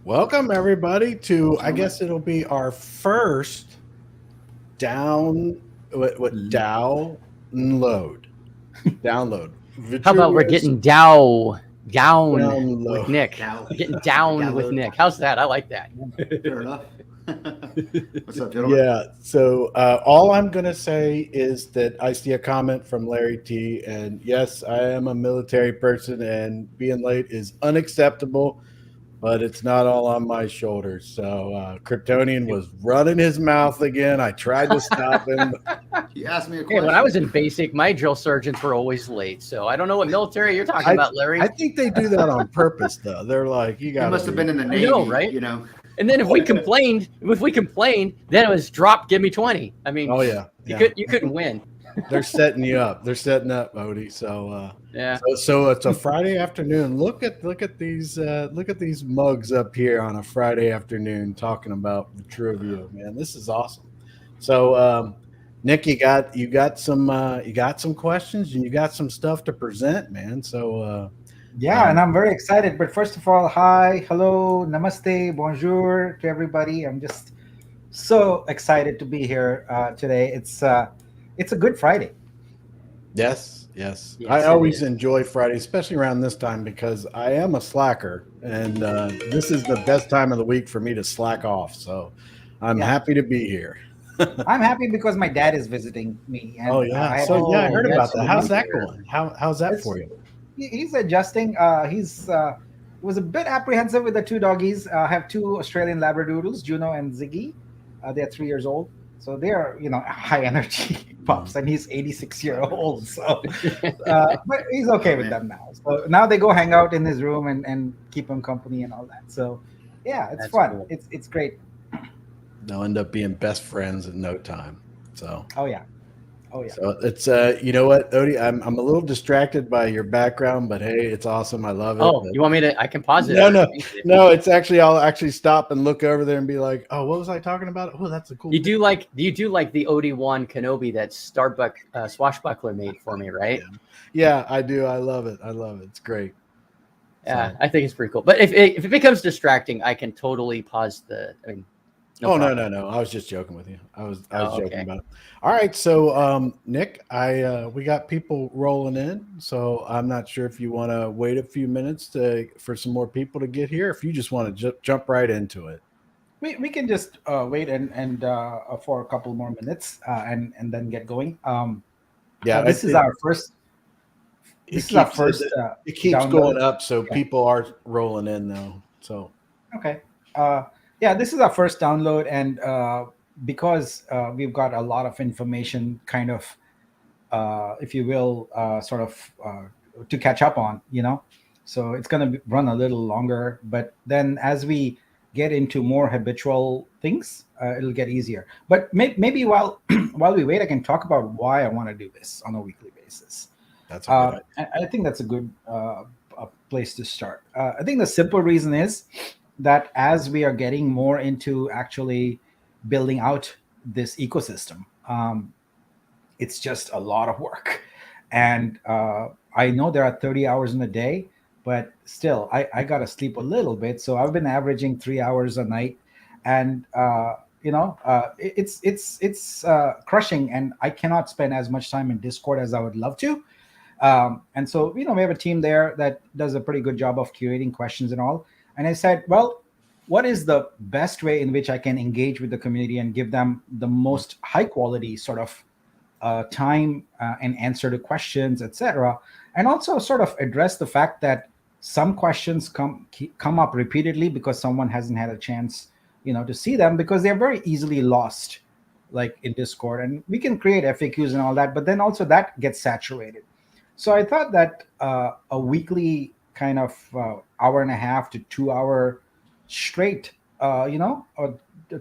Welcome everybody to, I guess it'll be our first download. How about we're getting down Download. with Nick? Down. Getting down with Nick. How's that? I like that. Fair enough. What's up, gentlemen? Yeah. So all I'm gonna say is that I see a comment from Larry T. And yes, I am a military person, and being late is unacceptable. But it's not all on my shoulders. So Kryptonian was running his mouth again. I tried to stop him. You asked me a Hey, question. when I was in basic, my drill sergeants were always late. So I don't know what military you're talking about, Larry. I think they do that on purpose, though. They're like, you got. You must have been in the Navy, right? You know. And then if we complained, then it was drop, give me 20. I mean, oh yeah, you couldn't win. They're setting you up. They're setting up, Odie. So yeah. So it's a Friday afternoon. Look at these mugs up here on a Friday afternoon talking about Vitruveo, man. This is awesome. So Nick, you got some questions and you got some stuff to present, man. So yeah, and I'm very excited. But first of all, hi, hello, namaste, bonjour to everybody. I'm just so excited to be here today. It's a good Friday. Yes. I always enjoy Friday, especially around this time, because I am a slacker, and this is the best time of the week for me to slack off. So I'm happy to be here. I'm happy because my dad is visiting me. And I heard about that. How's that going? How's that for you? He's adjusting. He's was a bit apprehensive with the two doggies. I have two Australian Labradoodles, Juno and Ziggy. They're 3 years old. So they are, high energy pups, and he's 86-year-old. So, but he's okay with them now. So now they go hang out in his room and keep him company and all that. So, yeah, it's fun. Cool. It's great. They'll end up being best friends in no time. So. Oh yeah. So it's you know what, Odie, I'm a little distracted by your background, but hey, it's awesome. I love it. Oh, you want me to? I can pause it. No. It's actually I'll actually stop and look over there and be like, oh, what was I talking about? Oh, that's a cool. You do like the ObiWan Kenobi that Starbuck Swashbuckler made for me, right? Yeah, I do. I love it. It's great. Yeah, so. I think it's pretty cool. But if it becomes distracting, I can totally pause the. No. I was just joking with you. I was joking about it. All right, so Nick, we got people rolling in, so I'm not sure if you want to wait a few minutes for some more people to get here. If you just want to jump right into it, we can just wait and for a couple more minutes and then get going. This is our first. It keeps going up, so people are rolling in now. So okay. This is our first download, and because we've got a lot of information, kind of, if you will, sort of to catch up on, so it's going to run a little longer. But then as we get into more habitual things, it'll get easier. But maybe while we wait, I can talk about why I want to do this on a weekly basis. That's a good I think that's a good place to start. I think the simple reason is that as we are getting more into actually building out this ecosystem, it's just a lot of work. And I know there are 30 hours in a day, but still, I got to sleep a little bit. So I've been averaging 3 hours a night. And, it's crushing. And I cannot spend as much time in Discord as I would love to. And so, we have a team there that does a pretty good job of curating questions and all. And I said, well, what is the best way in which I can engage with the community and give them the most high quality sort of time and answer to questions, etc. And also sort of address the fact that some questions come up repeatedly because someone hasn't had a chance, to see them, because they're very easily lost, like in Discord. And we can create FAQs and all that, but then also that gets saturated. So I thought that a weekly kind of hour and a half to 2 hour straight,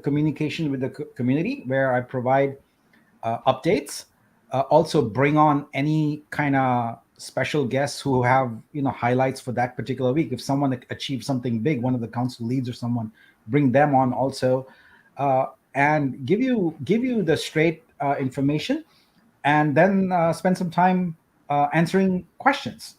communication with the community where I provide updates. Also, bring on any kind of special guests who have highlights for that particular week. If someone achieves something big, one of the council leads or someone, bring them on also, and give you the straight information, and then spend some time answering questions.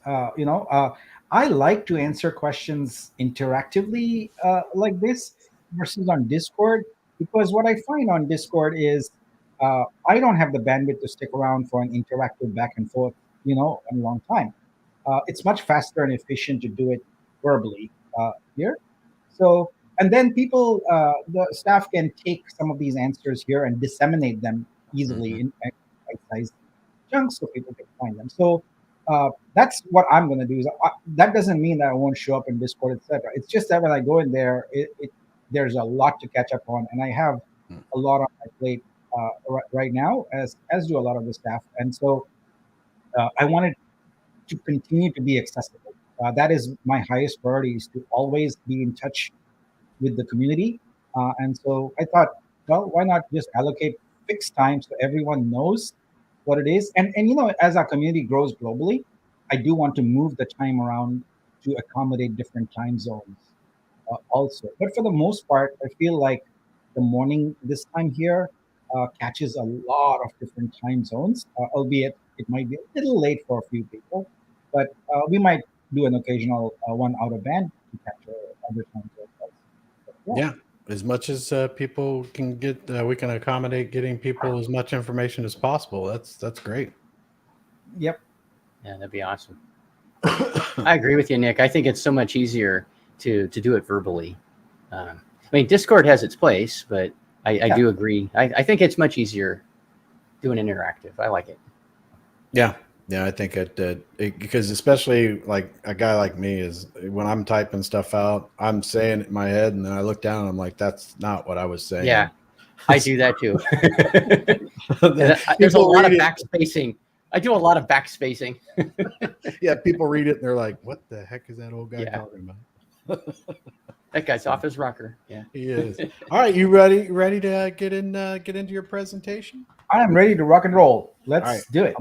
I like to answer questions interactively like this versus on Discord, because what I find on Discord is I don't have the bandwidth to stick around for an interactive back and forth, a long time. It's much faster and efficient to do it verbally here. So, and then the staff can take some of these answers here and disseminate them easily in bite-sized chunks so people can find them. So that's what I'm going to do. That doesn't mean that I won't show up in Discord, etc. It's just that when I go in there, there's a lot to catch up on, and I have a lot on my plate right now, as do a lot of the staff, and so I wanted to continue to be accessible. That is my highest priority, is to always be in touch with the community. And so I thought, well, why not just allocate fixed time so everyone knows what it is? And as our community grows globally, I do want to move the time around to accommodate different time zones also. But for the most part, I feel like the morning this time here catches a lot of different time zones, albeit it might be a little late for a few people, but we might do an occasional one out of band to capture other time zones also. Yeah, as much as people can get, we can accommodate getting people as much information as possible. That's great. Yep. Yeah, that'd be awesome. I agree with you, Nick. I think it's so much easier to do it verbally. I mean, Discord has its place, but I do agree. I think it's much easier doing interactive. I like it. Yeah, I think because especially like a guy like me is when I'm typing stuff out, I'm saying it in my head, and then I look down and I'm like, that's not what I was saying. Yeah, I do that too. There's a lot of backspacing. I do a lot of backspacing. Yeah, people read it and they're like, what the heck is that old guy talking about? That guy's off his rocker. Yeah, he is. All right, you ready to get into your presentation? I am ready to rock and roll. Let's do it.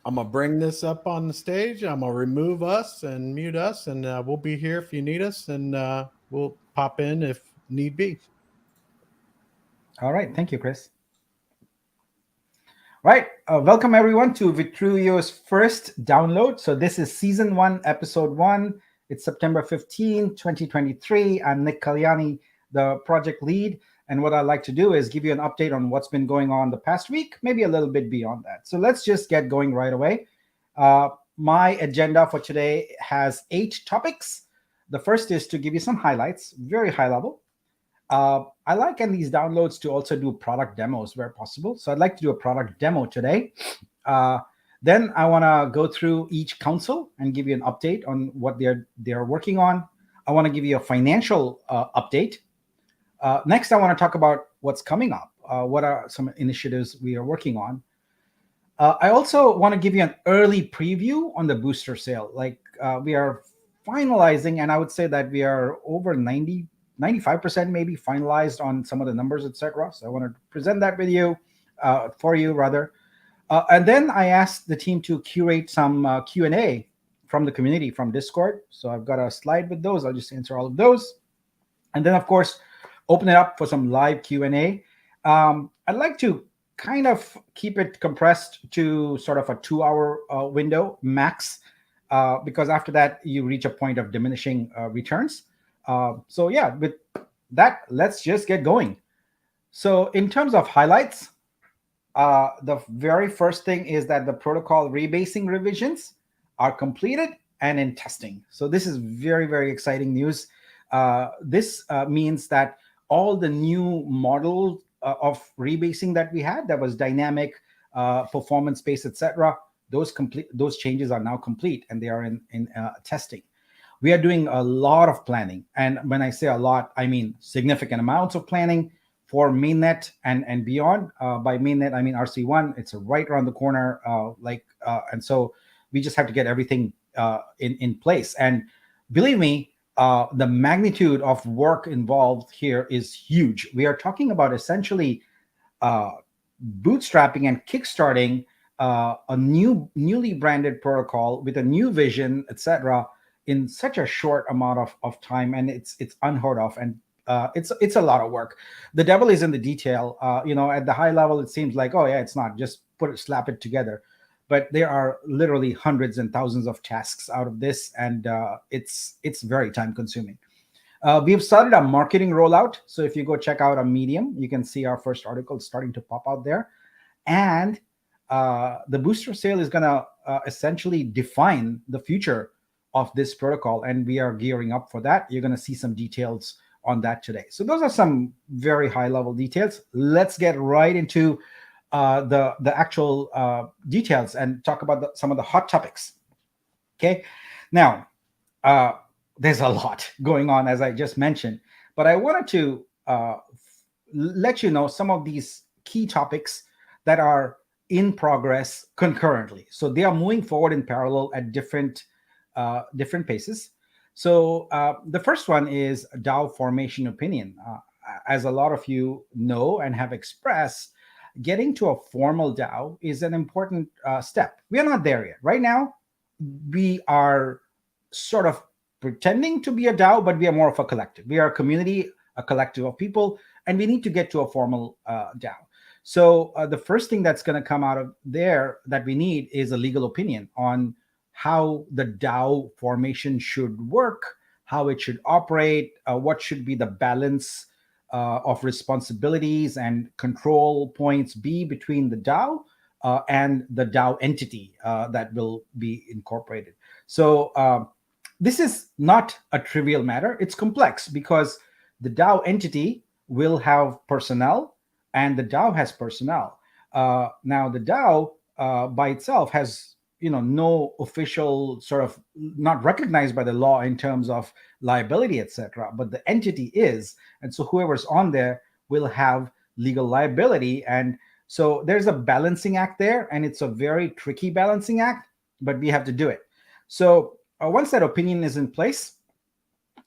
I'm gonna bring this up on the stage. I'm gonna remove us and mute us, and we'll be here if you need us, and we'll pop in if need be. All right, thank you, Chris. Right, welcome everyone to Vitruveo's first download. So this is season 1, episode 1. It's September 15, 2023. I'm Nick Kalyani, the project lead. And what I'd like to do is give you an update on what's been going on the past week, maybe a little bit beyond that. So let's just get going right away. My agenda for today has 8 topics. The first is to give you some highlights, very high level. I like in these downloads to also do product demos where possible. So I'd like to do a product demo today. Then I want to go through each council and give you an update on what they're working on. I want to give you a financial update. Next, I want to talk about what's coming up. What are some initiatives we are working on? I also want to give you an early preview on the booster sale. Like we are finalizing, and I would say that we are over 95% maybe finalized on some of the numbers, etc. So I want to present that with you, for you rather. And then I asked the team to curate some Q&A from the community, from Discord. So I've got a slide with those. I'll just answer all of those. And then, of course, open it up for some live Q&A. I'd like to kind of keep it compressed to sort of a 2-hour window max, because after that, you reach a point of diminishing returns. So yeah, with that, let's just get going. So in terms of highlights, the very first thing is that the protocol rebasing revisions are completed and in testing. So this is very, very exciting news. This means that all the new model of rebasing that we had, that was dynamic, performance-based, etc., those changes are now complete and they are in testing. We are doing a lot of planning. And when I say a lot, I mean significant amounts of planning for mainnet and beyond. By mainnet, I mean RC1. It's right around the corner. And so we just have to get everything in place. And believe me, the magnitude of work involved here is huge. We are talking about essentially uh, bootstrapping and kickstarting a newly branded protocol with a new vision, etc., in such a short amount of time, and it's unheard of, and it's a lot of work. The devil is in the detail. At the high level, it seems like, oh yeah, it's not, just slap it together, but there are literally hundreds and thousands of tasks out of this, and it's very time consuming. We've started a marketing rollout. So if you go check out our Medium, you can see our first article starting to pop out there. And the booster sale is going to essentially define the future of this protocol. And we are gearing up for that. You're going to see some details on that today. So those are some very high level details. Let's get right into the actual details and talk about some of the hot topics. Okay. Now, there's a lot going on, as I just mentioned, but I wanted to let you know some of these key topics that are in progress concurrently. So they are moving forward in parallel at different paces. So the first one is DAO formation opinion. As a lot of you know and have expressed, getting to a formal DAO is an important step. We are not there yet. Right now, we are sort of pretending to be a DAO, but we are more of a collective. We are a community, a collective of people, and we need to get to a formal DAO. So the first thing that's going to come out of there that we need is a legal opinion on how the DAO formation should work, how it should operate, what should be the balance of responsibilities and control points be between the DAO and the DAO entity that will be incorporated. So this is not a trivial matter. It's complex because the DAO entity will have personnel and the DAO has personnel. Now, the DAO by itself has no official sort of, not recognized by the law in terms of liability, etc. But the entity is, and so whoever's on there will have legal liability. And so there's a balancing act there, and it's a very tricky balancing act, but we have to do it. So once that opinion is in place,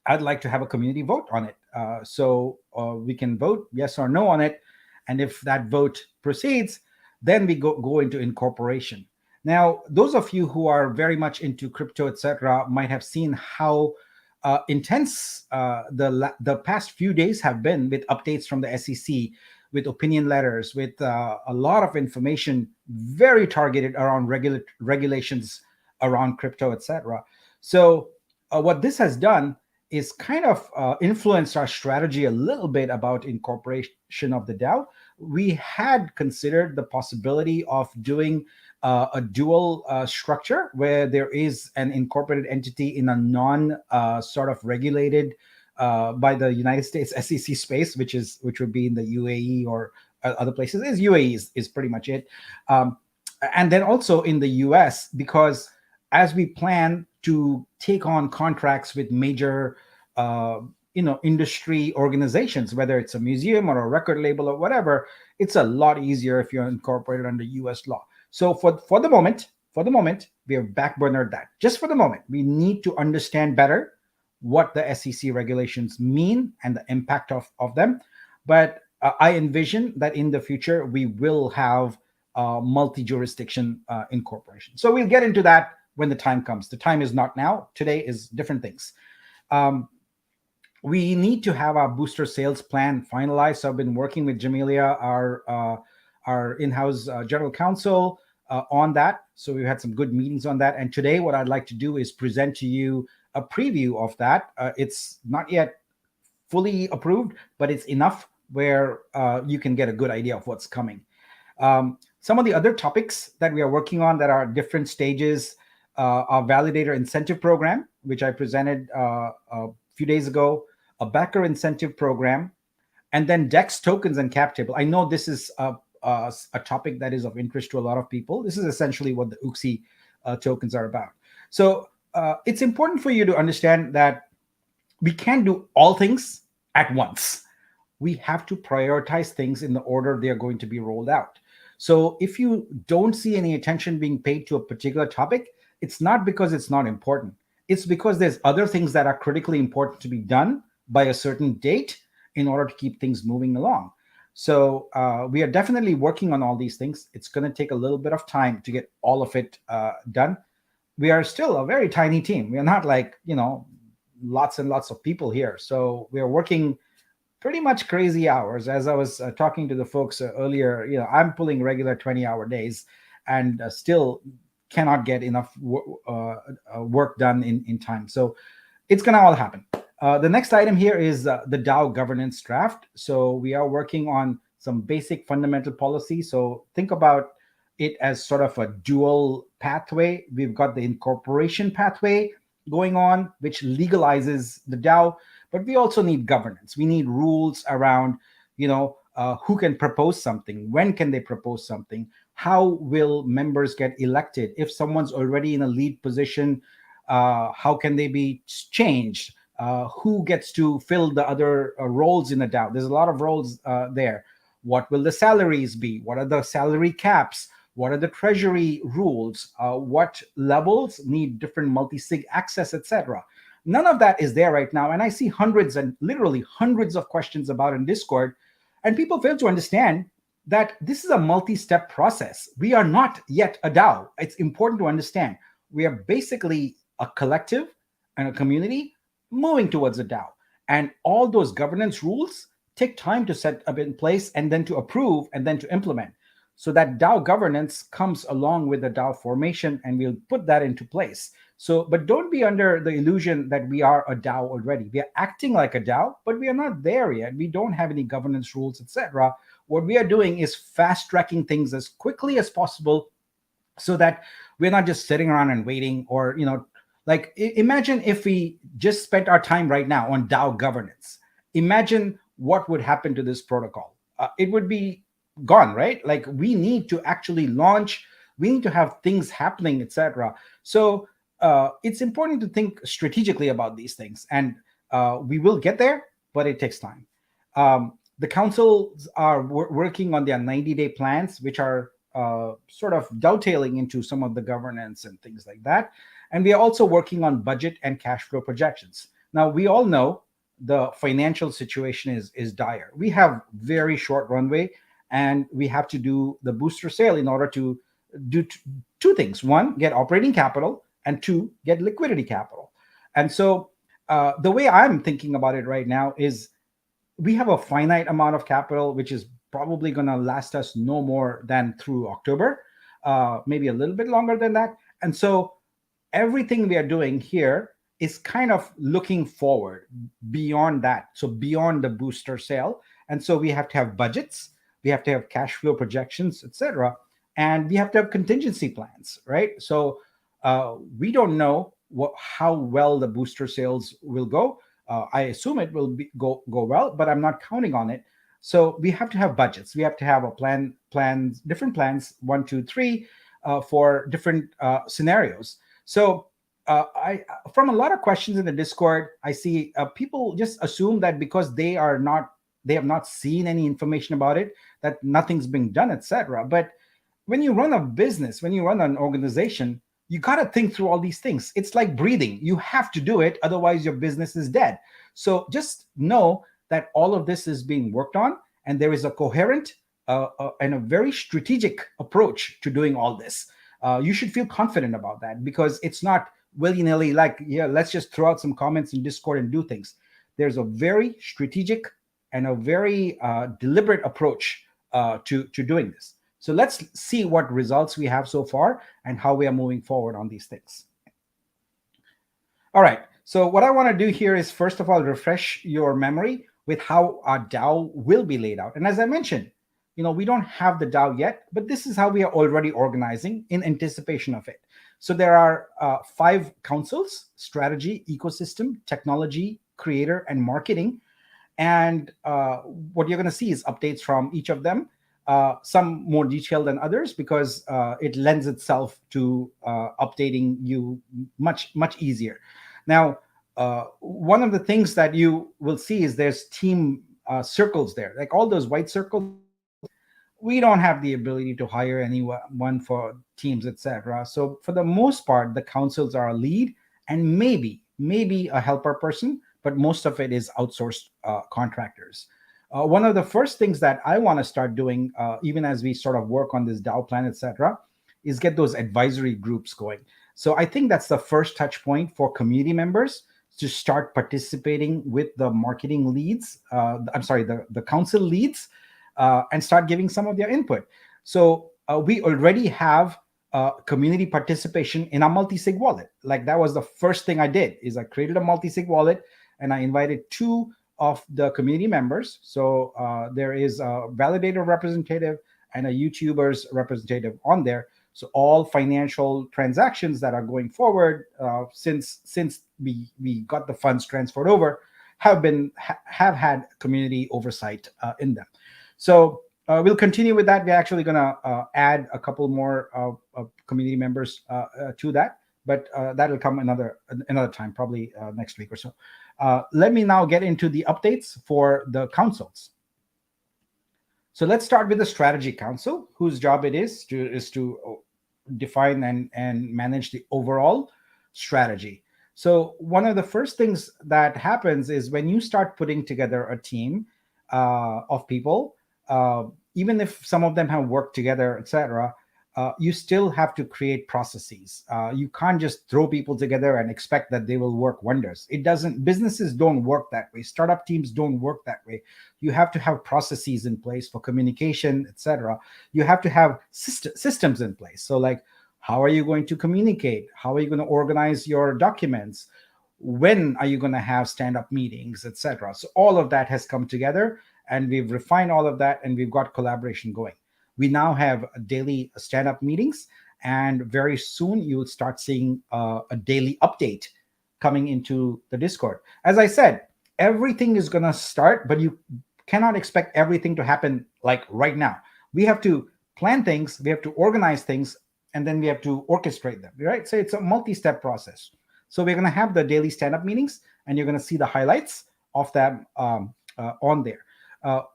I'd like to have a community vote on it. So we can vote yes or no on it. And if that vote proceeds, then we go into incorporation. Now, those of you who are very much into crypto, etc., might have seen how intense the past few days have been with updates from the SEC, with opinion letters, with a lot of information very targeted around regulations around crypto, etc. So what this has done is kind of influenced our strategy a little bit about incorporation of the DAO. We had considered the possibility of doing a dual structure where there is an incorporated entity in a non sort of regulated by the United States SEC space, which would be in the UAE or other places. UAE is pretty much it. And then also in the US, because as we plan to take on contracts with major industry organizations, whether it's a museum or a record label or whatever, it's a lot easier if you're incorporated under US law. So for the moment, we have backburnered that. Just for the moment, we need to understand better what the SEC regulations mean and the impact of them. But I envision that in the future, we will have multi-jurisdiction incorporation. So we'll get into that when the time comes. The time is not now. Today is different things. We need to have our booster sales plan finalized. So I've been working with Jamelia, our in-house general counsel, on that. So we've had some good meetings on that. And today, what I'd like to do is present to you a preview of that. It's not yet fully approved, but it's enough where you can get a good idea of what's coming. Some of the other topics that we are working on that are different stages, our validator incentive program, which I presented a few days ago, a backer incentive program, and then DEX tokens and cap table. I know this is a topic that is of interest to a lot of people. This is essentially what the UXI tokens are about. So it's important for you to understand that we can't do all things at once. We have to prioritize things in the order they are going to be rolled out. So if you don't see any attention being paid to a particular topic, it's not because it's not important. it's because there's other things that are critically important to be done by a certain date in order to keep things moving along. So we are definitely working on all these things. It's going to take a little bit of time to get all of it done. We are still a very tiny team. We are not like, lots and lots of people here. So we are working pretty much crazy hours. As I was talking to the folks earlier, I'm pulling regular 20-hour days and still cannot get enough work done in time. So it's going to all happen. The next item here is the DAO governance draft. So we are working on some basic fundamental policy. So think about it as sort of a dual pathway. We've got the incorporation pathway going on, which legalizes the DAO, but we also need governance. We need rules around, who can propose something, when can they propose something, how will members get elected? If someone's already in a lead position, how can they be changed? Who gets to fill the other roles in the DAO? There's a lot of roles there. What will the salaries be? What are the salary caps? What are the treasury rules? What levels need different multi-sig access, etc.? None of that is there right now. And I see hundreds and literally hundreds of questions about in Discord. And people fail to understand that this is a multi-step process. We are not yet a DAO. It's important to understand. We are basically a collective and a community moving towards a DAO. And all those governance rules take time to set up in place and then to approve and then to implement. So that DAO governance comes along with the DAO formation, and we'll put that into place. So, but don't be under the illusion that we are a DAO already. We are acting like a DAO, but we are not there yet. We don't have any governance rules, etc. What we are doing is fast tracking things as quickly as possible so that we're not just sitting around and waiting, or, like imagine if we just spent our time right now on DAO governance. Imagine what would happen to this protocol. It would be gone, right? Like we need to actually launch, we need to have things happening, etc. So it's important to think strategically about these things, and we will get there, but it takes time. The councils are working on their 90-day plans, which are sort of dovetailing into some of the governance and things like that. And we are also working on budget and cash flow projections. Now, we all know the financial situation is dire. We have very short runway, and we have to do the booster sale in order to do two things. One, get operating capital, and two, get liquidity capital. And so the way I'm thinking about it right now is we have a finite amount of capital, which is probably going to last us no more than through October, maybe a little bit longer than that. And so everything we are doing here is kind of looking forward beyond that. So beyond the booster sale. And so we have to have budgets, we have to have cash flow projections, etc. And we have to have contingency plans, right? So we don't know how well the booster sales will go. I assume it will go well, but I'm not counting on it. So we have to have budgets. We have to have a different plans, 1, 2, 3, for different scenarios. So from a lot of questions in the Discord, I see people just assume that because they have not seen any information about it, that nothing's being done, etc. But when you run a business, when you run an organization, you got to think through all these things. It's like breathing. You have to do it. Otherwise, your business is dead. So just know that all of this is being worked on, and there is a coherent and a very strategic approach to doing all this. You should feel confident about that, because it's not willy-nilly like, yeah, let's just throw out some comments in Discord and do things. There's a very strategic and a very deliberate approach to doing this. So let's see what results we have so far and how we are moving forward on these things. All right. So what I want to do here is, first of all, refresh your memory with how our DAO will be laid out. And as I mentioned, we don't have the DAO yet, but this is how we are already organizing in anticipation of it. So there are 5 councils: strategy, ecosystem, technology, creator, and marketing. And what you're going to see is updates from each of them. Some more detailed than others, because it lends itself to updating you much, much easier. Now, one of the things that you will see is there's team circles there, like all those white circles. We don't have the ability to hire anyone for teams, etc. So for the most part, the councils are a lead, and maybe a helper person, but most of it is outsourced contractors. One of the first things that I want to start doing, even as we sort of work on this DAO plan, etc., is get those advisory groups going. So I think that's the first touch point for community members to start participating with the marketing leads. I'm sorry, the council leads, and start giving some of their input. So we already have community participation in a multi-sig wallet. Like that was the first thing I did, is I created a multi-sig wallet and I invited 2 of the community members. So there is a validator representative and a YouTuber's representative on there. So all financial transactions that are going forward since we got the funds transferred over have had community oversight in them. So we'll continue with that. We're actually going to add a couple more community members to that, but that'll come another time, probably next week or so. Let me now get into the updates for the councils. So let's start with the strategy council, whose job it is to define and manage the overall strategy. So one of the first things that happens is when you start putting together a team of people, even if some of them have worked together, etc., you still have to create processes. You can't just throw people together and expect that they will work wonders. It doesn't. Businesses don't work that way. Startup teams don't work that way. You have to have processes in place for communication, etc. You have to have systems in place. So like, how are you going to communicate? How are you going to organize your documents? When are you going to have stand-up meetings, etc.? So all of that has come together, and we've refined all of that, and we've got collaboration going. We now have daily stand-up meetings, and very soon you will start seeing a daily update coming into the Discord. As I said, everything is going to start, but you cannot expect everything to happen like right now. We have to plan things, we have to organize things, and then we have to orchestrate them, right? So it's a multi-step process. So we're going to have the daily stand-up meetings, and you're going to see the highlights of them on there.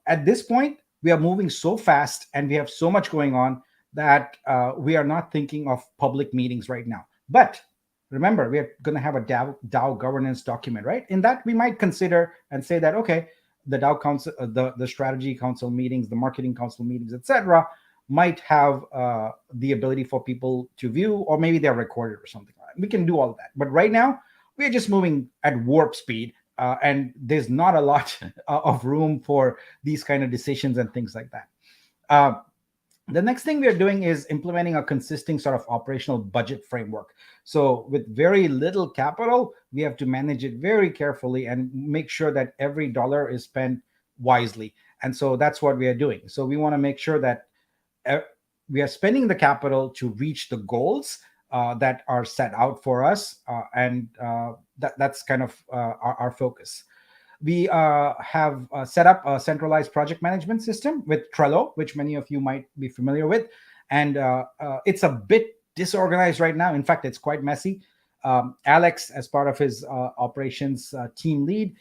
At this point, we are moving so fast and we have so much going on that we are not thinking of public meetings right now. But remember, we are going to have a DAO governance document, right? In that, we might consider and say that, okay, the DAO council, the strategy council meetings, the marketing council meetings, etc., might have the ability for people to view, or maybe they're recorded or something like that. We can do all of that. But right now, we're just moving at warp speed. And there's not a lot of room for these kind of decisions and things like that. The next thing we're doing is implementing a consistent sort of operational budget framework. So with very little capital, we have to manage it very carefully and make sure that every dollar is spent wisely. And so that's what we are doing. So we want to make sure that we are spending the capital to reach the goals that are set out for us, and that's kind of our focus. We have set up a centralized project management system with Trello, which many of you might be familiar with, and it's a bit disorganized right now. In fact, it's quite messy. Alex, as part of his operations team lead,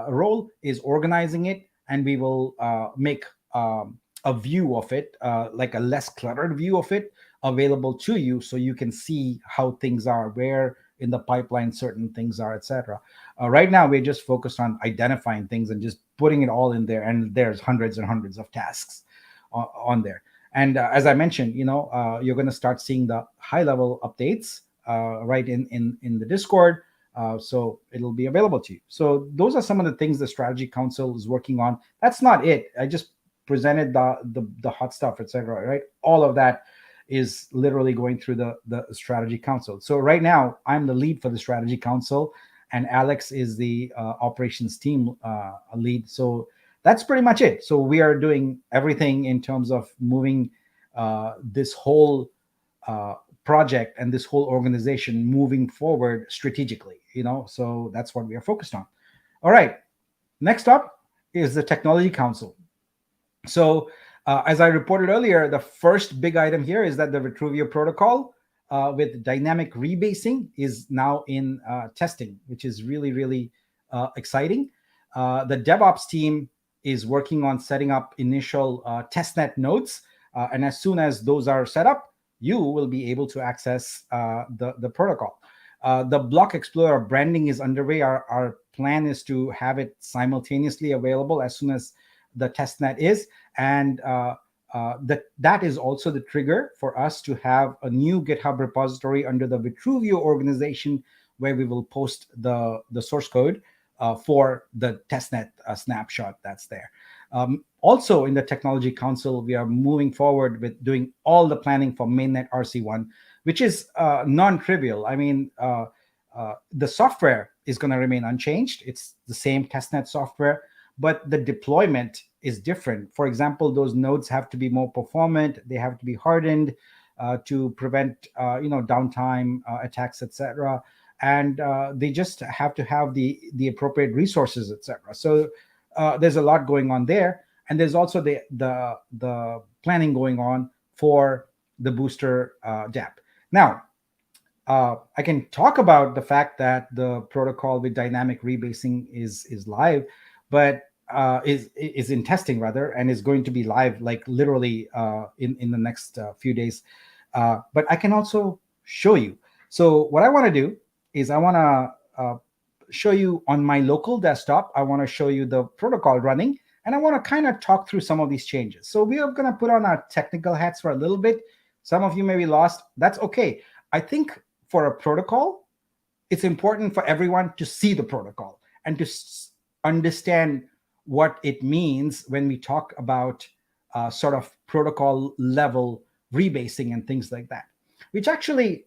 role is organizing it, and we will make a view of it, like a less cluttered view of it, available to you, so you can see how things are, where in the pipeline certain things are, etc. Right now, we're just focused on identifying things and just putting it all in there, and there's hundreds and hundreds of tasks on there. And as I mentioned, you're going to start seeing the high-level updates right in the Discord, so it'll be available to you. So those are some of the things the Strategy Council is working on. That's not it. I just presented the hot stuff, etc. Right? All of that is literally going through the Strategy Council. So right now, I'm the lead for the Strategy Council, and Alex is the operations team lead. So that's pretty much it. So we are doing everything in terms of moving this whole project and this whole organization moving forward strategically, so that's what we are focused on. All right. Next up is the Technology Council. So as I reported earlier, the first big item here is that the Vitruveo protocol with dynamic rebasing is now in testing, which is really, really exciting. The DevOps team is working on setting up initial testnet nodes. And as soon as those are set up, you will be able to access the protocol. The Block Explorer branding is underway. Our plan is to have it simultaneously available as soon as the testnet is. And that is also the trigger for us to have a new GitHub repository under the Vitruveo organization, where we will post the source code for the testnet snapshot that's there. Also, in the Technology Council, we are moving forward with doing all the planning for mainnet RC1, which is non-trivial. I mean, the software is going to remain unchanged. It's the same testnet software, but the deployment is different. For example, those nodes have to be more performant. They have to be hardened to prevent downtime, attacks, etc. And they just have to have the appropriate resources, etc. So there's a lot going on there, and there's also the planning going on for the booster DApp. Now, I can talk about the fact that the protocol with dynamic rebasing is live, but is in testing rather, and is going to be live like literally in the next few days. But I can also show you. So what I want to do is I want to show you on my local desktop. I want to show you the protocol running, and I want to kind of talk through some of these changes. So we are going to put on our technical hats for a little bit. Some of you may be lost. That's okay. I think for a protocol, it's important for everyone to see the protocol and to understand what it means when we talk about sort of protocol level rebasing and things like that. Which actually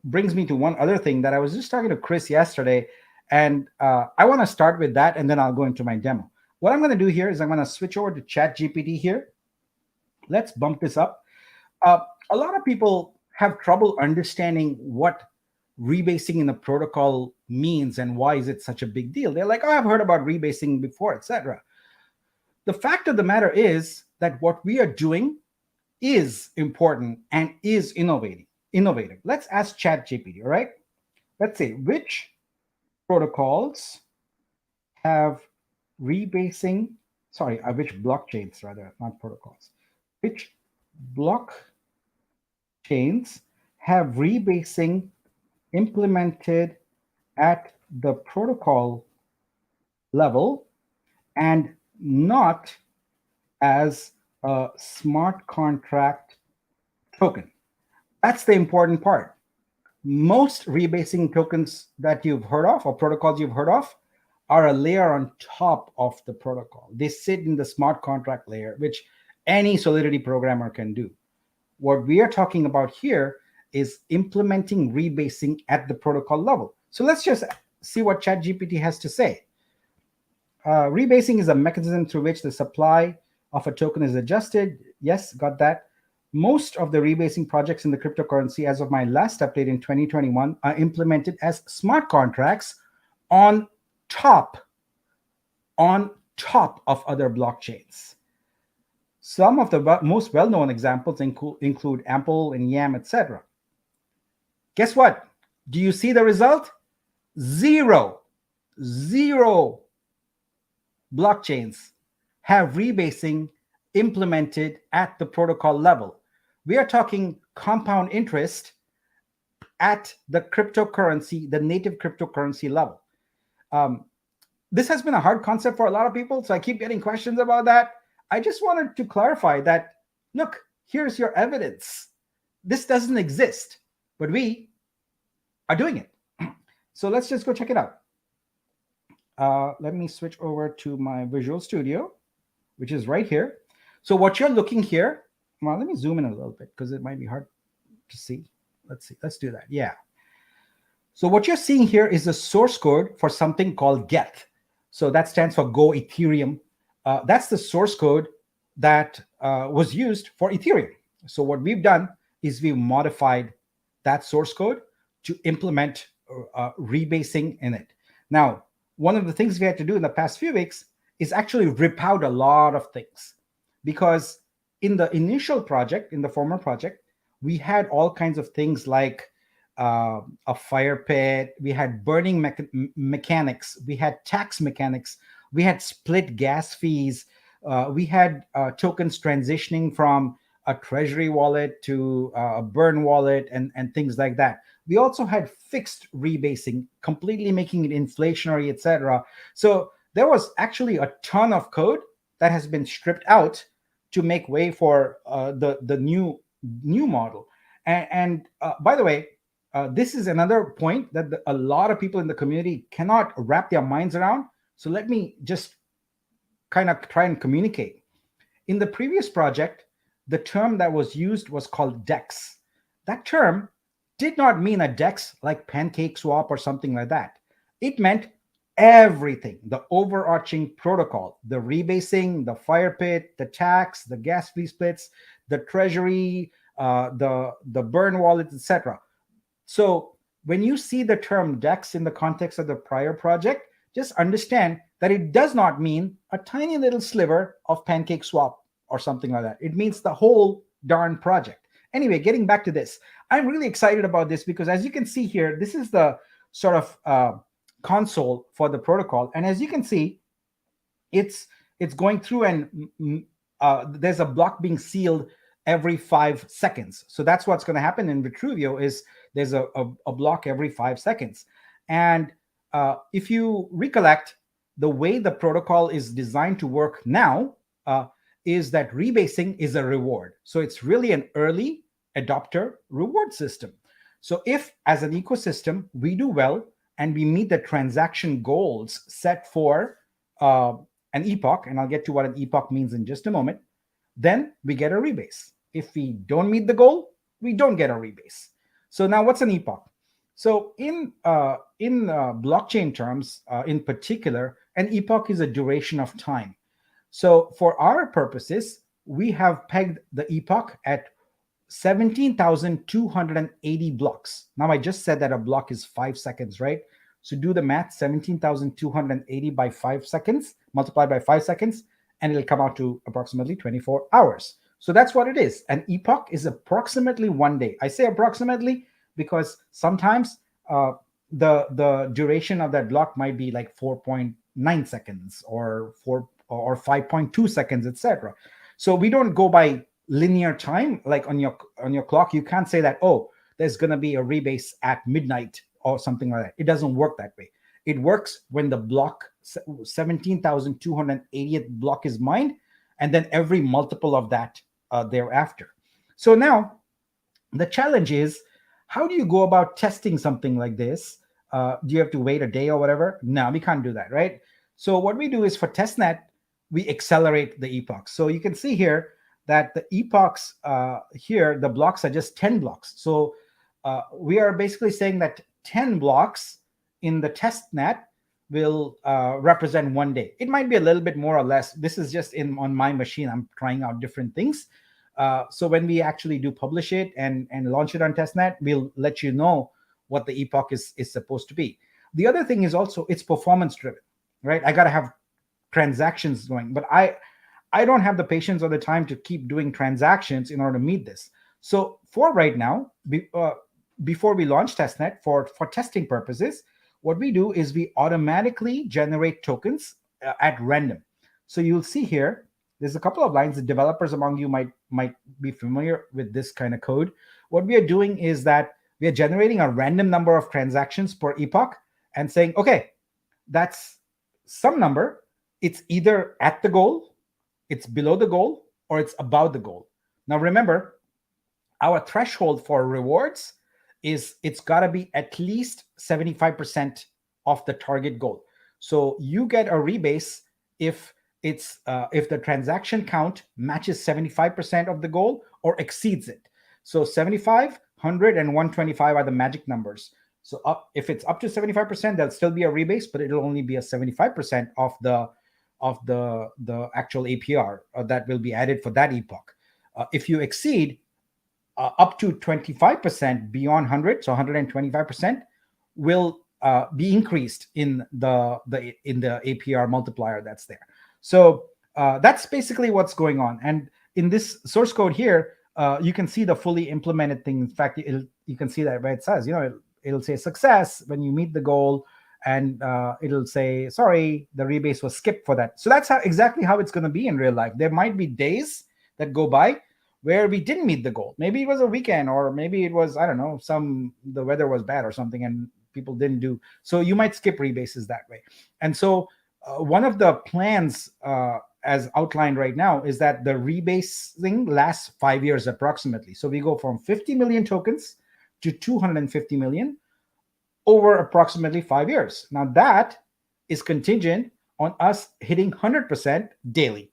brings me to one other thing that I was just talking to Chris yesterday, and I want to start with that, and then I'll go into my demo. What I'm going to do here is I'm going to switch over to ChatGPT here. Let's bump this up. A lot of people have trouble understanding what rebasing in a protocol means and why is it such a big deal. They're like, oh, I've heard about rebasing before, etc. The fact of the matter is that what we are doing is important and is innovative. Let's ask ChatGPT, all right? Let's say, which protocols have rebasing, which blockchains rather, not protocols. Which blockchains have rebasing implemented at the protocol level and not as a smart contract token? That's the important part. Most rebasing tokens that you've heard of, or protocols you've heard of, are a layer on top of the protocol. They sit in the smart contract layer, which any Solidity programmer can do. What we are talking about here is implementing rebasing at the protocol level. So let's just see what ChatGPT has to say. Rebasing is a mechanism through which the supply of a token is adjusted. Yes, got that. Most of the rebasing projects in the cryptocurrency as of my last update in 2021 are implemented as smart contracts on top of other blockchains. Some of the most well-known examples include Ample and Yam, etc. Guess what? Do you see the result? Zero blockchains have rebasing implemented at the protocol level. We are talking compound interest at the cryptocurrency, the native cryptocurrency level. This has been a hard concept for a lot of people, so I keep getting questions about that. I just wanted to clarify that, look, here's your evidence. This doesn't exist, but we are doing it. So let's just go check it out. Let me switch over to my Visual Studio, which is right here. So what you're looking here, well, let me zoom in a little bit because it might be hard to see. Let's see. Let's do that. Yeah. So what you're seeing here is the source code for something called Geth. So that stands for Go Ethereum. That's the source code that was used for Ethereum. So what we've done is we've modified that source code to implement rebasing in it. Now, one of the things we had to do in the past few weeks is actually rip out a lot of things, because in the initial project, in the former project, we had all kinds of things like a fire pit, we had burning mechanics, we had tax mechanics, we had split gas fees, we had tokens transitioning from a treasury wallet to a burn wallet and things like that. We also had fixed rebasing, completely making it inflationary, etc. So there was actually a ton of code that has been stripped out to make way for the new model. And by the way, this is another point that a lot of people in the community cannot wrap their minds around. So let me just kind of try and communicate. In the previous project, the term that was used was called DEX. That term did not mean a DEX like Pancake Swap or something like that. It meant everything, the overarching protocol, the rebasing, the fire pit, the tax, the gas fee splits, the treasury, the burn wallets, etc. So when you see the term DEX in the context of the prior project, just understand that it does not mean a tiny little sliver of Pancake Swap or something like that. It means the whole darn project. Anyway, getting back to this, I'm really excited about this because as you can see here, this is the sort of console for the protocol. And as you can see, it's going through and there's a block being sealed every 5 seconds. So that's what's going to happen in Vitruveo is there's a block every 5 seconds. And if you recollect, the way the protocol is designed to work now is that rebasing is a reward. So it's really an early adopter reward system. So if as an ecosystem, we do well and we meet the transaction goals set for an epoch, and I'll get to what an epoch means in just a moment, then we get a rebase. If we don't meet the goal, we don't get a rebase. So now what's an epoch? So in blockchain terms, in particular, an epoch is a duration of time. So for our purposes, we have pegged the epoch at 17,280 blocks. Now I just said that a block is 5 seconds, right? So do the math, 17,280 by 5 seconds, multiplied by 5 seconds, and it'll come out to approximately 24 hours. So that's what it is. An epoch is approximately 1 day. I say approximately because sometimes the duration of that block might be like 4.9 seconds or 5.2 seconds, etc. So we don't go by linear time like on your clock. You can't say that, oh, there's going to be a rebase at midnight or something like that. It doesn't work that way. It works when the block 17,280th block is mined, and then every multiple of that thereafter. So now the challenge is, how do you go about testing something like this? Do you have to wait a day or whatever? No, we can't do that, right? So what we do is for testnet, we accelerate the epochs. So you can see here that the epochs here, the blocks are just 10 blocks. So we are basically saying that 10 blocks in the testnet will represent 1 day. It might be a little bit more or less. This is just on my machine. I'm trying out different things. So when we actually do publish it and launch it on testnet, we'll let you know what the epoch is supposed to be. The other thing is also it's performance driven, right? I got to have transactions going, but I don't have the patience or the time to keep doing transactions in order to meet this. So for right now, before we launch testnet for testing purposes, what we do is we automatically generate tokens at random. So you'll see here, there's a couple of lines. The developers among you might be familiar with this kind of code. What we are doing is that we are generating a random number of transactions per epoch and saying, okay, that's some number. It's either at the goal, it's below the goal, or it's above the goal. Now remember, our threshold for rewards is it's got to be at least 75% of the target goal. So you get a rebase if the transaction count matches 75% of the goal or exceeds it. So 75, 100, and 125 are the magic numbers. So if it's up to 75%, there'll still be a rebase, but it'll only be a 75% of the actual APR that will be added for that epoch. If you exceed up to 25% beyond 100, so 125% will be increased in the APR multiplier that's there. So that's basically what's going on. And in this source code here, you can see the fully implemented thing. In fact, you can see that where it says, it'll say success when you meet the goal, and it'll say, sorry, the rebase was skipped for that. So that's exactly how it's going to be in real life. There might be days that go by where we didn't meet the goal. Maybe it was a weekend, or maybe it was, I don't know, the weather was bad or something, and people didn't do. So you might skip rebases that way. And so one of the plans, as outlined right now, is that the rebasing lasts 5 years approximately. So we go from 50 million tokens to 250 million over approximately 5 years. Now that is contingent on us hitting 100% daily.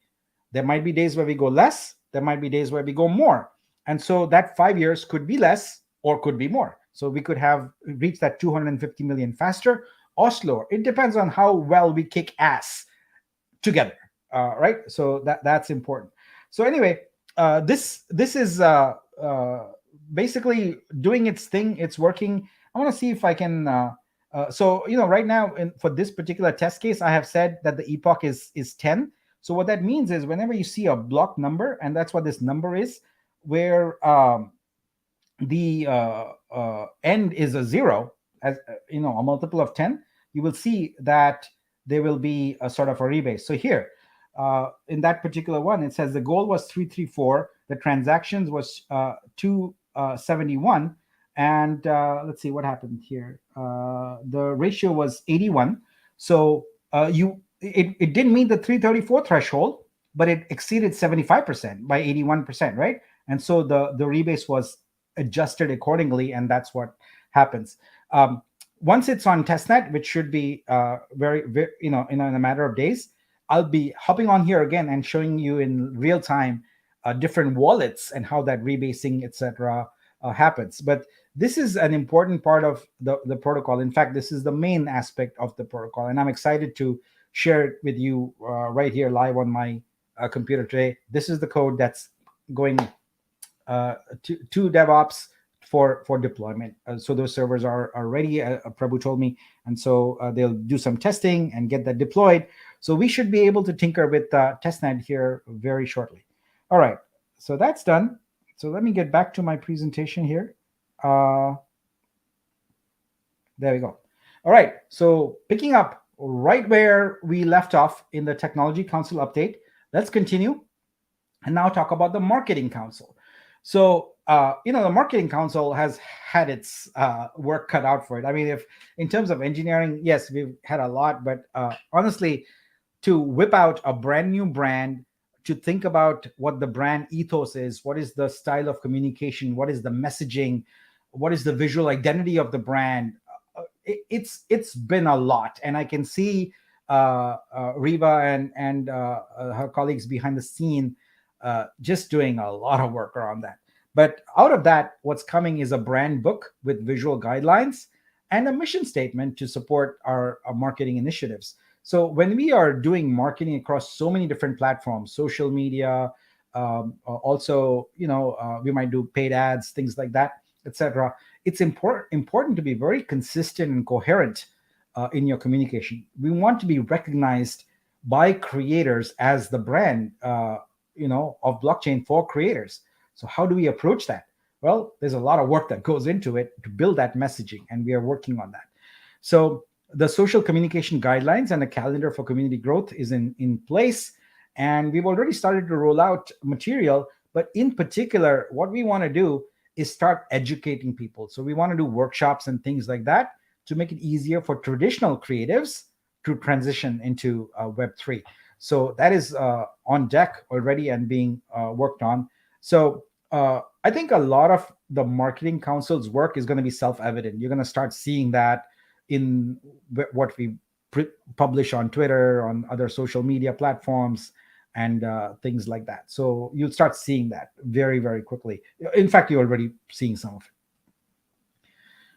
There might be days where we go less, there might be days where we go more. And so that 5 years could be less or could be more. So we could have reached that 250 million faster or slower. It depends on how well we kick ass together, right? So that's important. So anyway, this is basically doing its thing. It's working. I want to see if I can. So right now for this particular test case, I have said that the epoch is 10. So what that means is whenever you see a block number, and that's what this number is, where the end is a 0, as a multiple of 10, you will see that there will be a sort of a rebase. So here, in that particular one, it says the goal was 334, the transactions was 271, and let's see what happened here. The ratio was 81. So it didn't meet the 334 threshold, but it exceeded 75% by 81%, right? And so the rebase was adjusted accordingly, and that's what happens. Once it's on testnet, which should be very, in a matter of days, I'll be hopping on here again and showing you in real time different wallets and how that rebasing, etc., happens. But this is an important part of the protocol. In fact, this is the main aspect of the protocol, and I'm excited to share it with you right here live on my computer today. This is the code that's going to DevOps for deployment. So those servers are ready, Prabhu told me, and so they'll do some testing and get that deployed. So we should be able to tinker with testnet here very shortly. All right, so that's done. So let me get back to my presentation here. There we go. All right, so picking up right where we left off in the Technology Council update, let's continue and now talk about the Marketing Council. So, the Marketing Council has had its work cut out for it. I mean, if in terms of engineering, yes, we've had a lot, but honestly, to whip out a brand new brand, to think about what the brand ethos is, what is the style of communication, what is the messaging, what is the visual identity of the brand, it's been a lot. And I can see Reba and her colleagues behind the scene just doing a lot of work around that. But out of that, what's coming is a brand book with visual guidelines and a mission statement to support our marketing initiatives. So when we are doing marketing across so many different platforms, social media, also, we might do paid ads, things like that, etc. It's important to be very consistent and coherent in your communication. We want to be recognized by creators as the brand, of blockchain for creators. So how do we approach that? Well, there's a lot of work that goes into it to build that messaging, and we are working on that. So the social communication guidelines and the calendar for community growth is in place, and we've already started to roll out material. But in particular, what we want to do is start educating people. So we want to do workshops and things like that to make it easier for traditional creatives to transition into Web3. So that is on deck already and being worked on. So I think a lot of the Marketing Council's work is going to be self-evident. You're going to start seeing that in what we publish on Twitter, on other social media platforms, and things like that. So you'll start seeing that very, very quickly. In fact, you're already seeing some of it.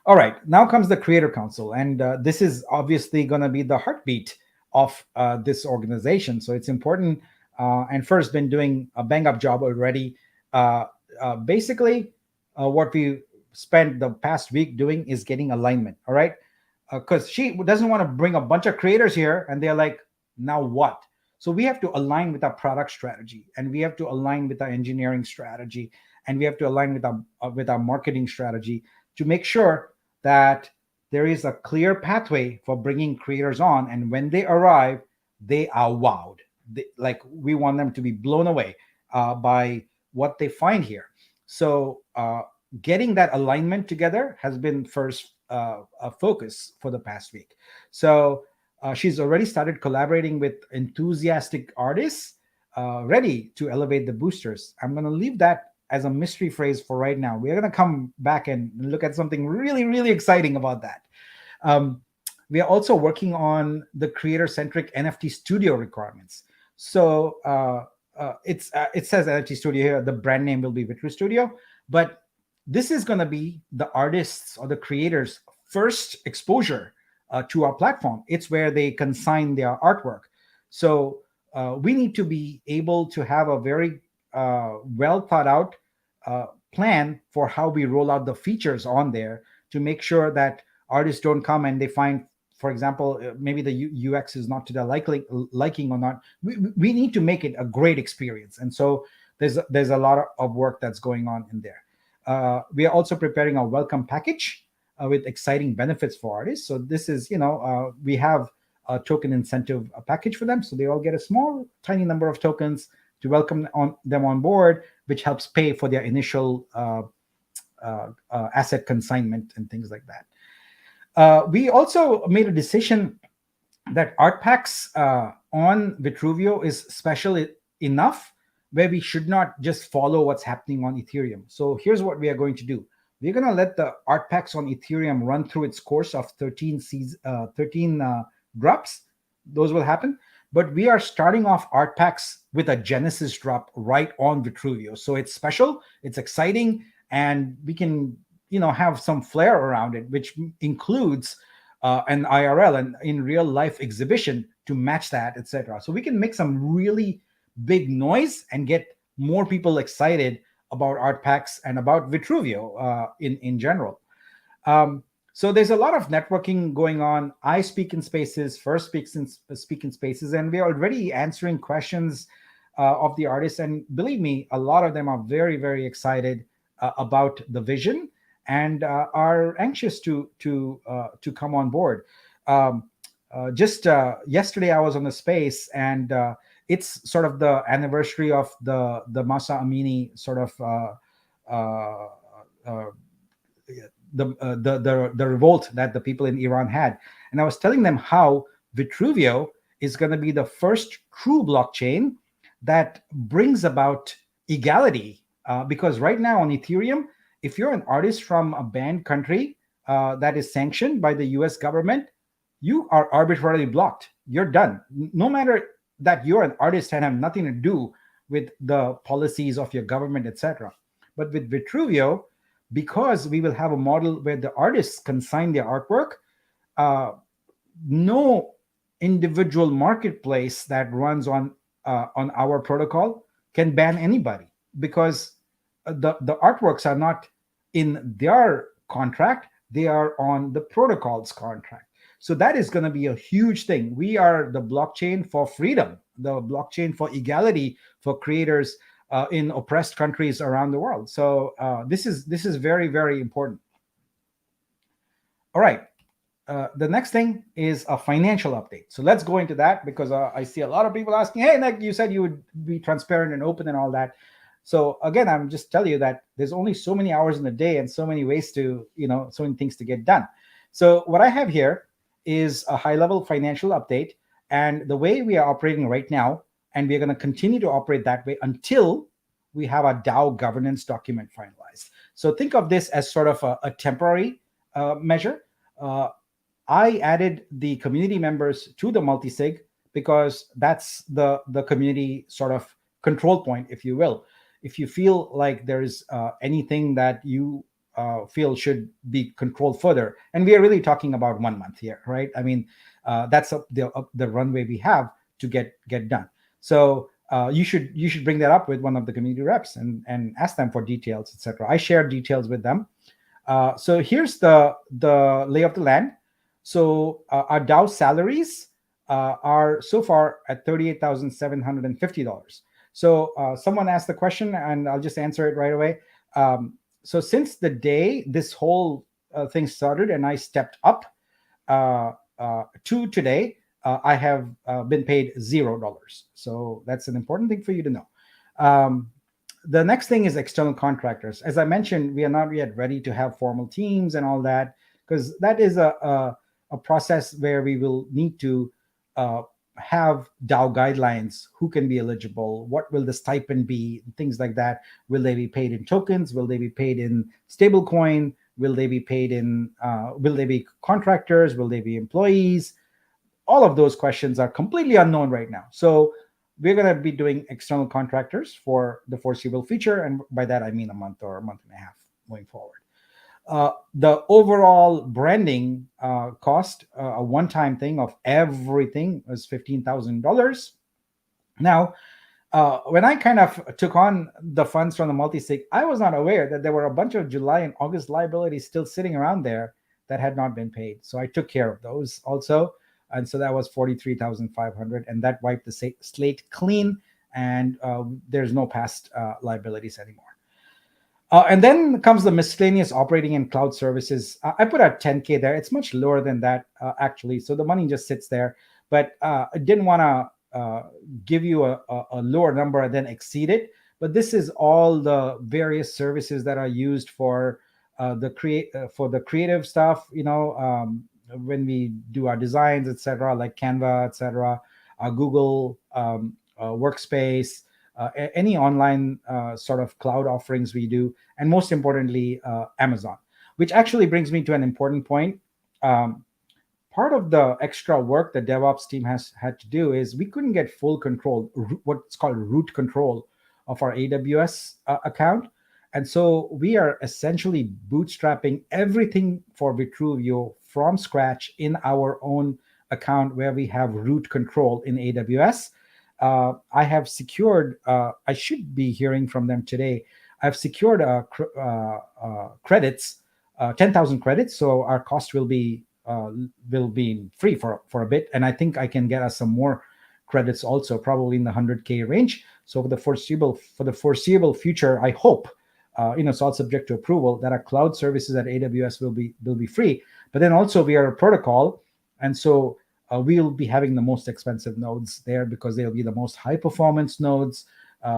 All right, now comes the Creator Council, and this is obviously going to be the heartbeat of this organization. So it's important, and first been doing a bang-up job already. Basically, what we spent the past week doing is getting alignment, all right? Because she doesn't want to bring a bunch of creators here, and they're like, now what? So we have to align with our product strategy, and we have to align with our engineering strategy, and we have to align with our marketing strategy to make sure that there is a clear pathway for bringing creators on, and when they arrive, they are wowed. We want them to be blown away by what they find here. So getting that alignment together has been first a focus for the past week. So she's already started collaborating with enthusiastic artists ready to elevate the boosters. I'm going to leave that as a mystery phrase for right now. We're going to come back and look at something really, really exciting about that. We are also working on the creator-centric NFT studio requirements. So it says NFT Studio here. The brand name will be Vitru Studio, but this is going to be the artists or the creators' first exposure to our platform. It's where they consign their artwork. So we need to be able to have a very well thought out plan for how we roll out the features on there to make sure that artists don't come and they find, for example, maybe the UX is not to their liking or not. We need to make it a great experience, and so there's a lot of work that's going on in there. We are also preparing a welcome package with exciting benefits for artists. So this is, we have a token incentive package for them, so they all get a small, tiny number of tokens to welcome them on board, which helps pay for their initial asset consignment and things like that. We also made a decision that art packs on Vitruveo is special enough where we should not just follow what's happening on Ethereum. So here's what we are going to do. We're going to let the art packs on Ethereum run through its course of 13 drops. Those will happen. But we are starting off art packs with a Genesis drop right on Vitruveo. So it's special, it's exciting, and we can have some flair around it, which includes an IRL and in real life exhibition to match that, etc. So we can make some really big noise and get more people excited about art packs and about Vitruveo in general. So there's a lot of networking going on. I speak in spaces, First speak in spaces, and we're already answering questions of the artists. And believe me, a lot of them are very, very excited about the vision and are anxious to come on board. Just yesterday, I was on the space, and it's sort of the anniversary of the Masa Amini sort of the revolt that the people in Iran had. And I was telling them how Vitruveo is going to be the first true blockchain that brings about equality. Because right now on Ethereum, if you're an artist from a banned country that is sanctioned by the US government, you are arbitrarily blocked. You're done. No matter that you're an artist and have nothing to do with the policies of your government, etc. But with Vitruveo, because we will have a model where the artists consign their artwork, no individual marketplace that runs on our protocol can ban anybody, because the artworks are not in their contract, they are on the protocol's contract. So that is going to be a huge thing. We are the blockchain for freedom, the blockchain for equality for creators in oppressed countries around the world. So this is very, very important. All right. The next thing is a financial update. So let's go into that, because I see a lot of people asking, hey, Nick, you said you would be transparent and open and all that. So again, I'm just telling you that there's only so many hours in the day and so many ways to, so many things to get done. So what I have here is a high-level financial update, and the way we are operating right now, and we're going to continue to operate that way until we have a DAO governance document finalized. So think of this as sort of a temporary measure. I added the community members to the multisig because that's the community sort of control point, if you will. If you feel like there's anything that you feel should be controlled further, and we are really talking about 1 month here, right? I mean, that's the runway we have to get done. So you should bring that up with one of the community reps and ask them for details, etc. I share details with them. So here's the lay of the land. So our DAO salaries are so far at $38,750. So someone asked the question, and I'll just answer it right away. So since the day this whole thing started and I stepped up to today, I have been paid $0. So that's an important thing for you to know. The next thing is external contractors. As I mentioned, we are not yet ready to have formal teams and all that, because that is a process where we will need to uh, have DAO guidelines, who can be eligible, what will the stipend be, things like that. Will they be paid in tokens? Will they be paid in stablecoin? Will they be paid in, will they be contractors? Will they be employees? All of those questions are completely unknown right now. So we're going to be doing external contractors for the foreseeable future. And by that, I mean a month or a month and a half going forward. The overall branding cost, a one-time thing of everything, was $15,000. Now, when I kind of took on the funds from the multi-sig, I was not aware that there were a bunch of July and August liabilities still sitting around there that had not been paid. So I took care of those also. And so that was 43,500, and that wiped the slate clean, and there's no past liabilities anymore. And then comes the miscellaneous operating and cloud services. I put out 10K there. It's much lower than that, actually. So the money just sits there. But I didn't want to give you a lower number and then exceed it. But this is all the various services that are used for the creative stuff. When we do our designs, etc., like Canva, etc., Google Workspace. Any online sort of cloud offerings we do, and most importantly, Amazon, which actually brings me to an important point. Part of the extra work the DevOps team has had to do is we couldn't get full control, what's called root control of our AWS account. And so we are essentially bootstrapping everything for Vitruveo from scratch in our own account, where we have root control in AWS. I have secured, I should be hearing from them today. I've secured credits, 10,000 credits. So our cost will be free for a bit. And I think I can get us some more credits also, probably in the 100K range. So for the foreseeable future, I hope, it's all subject to approval, that our cloud services at AWS will be free. But then also we are a protocol. And so we'll be having the most expensive nodes there, because they'll be the most high performance nodes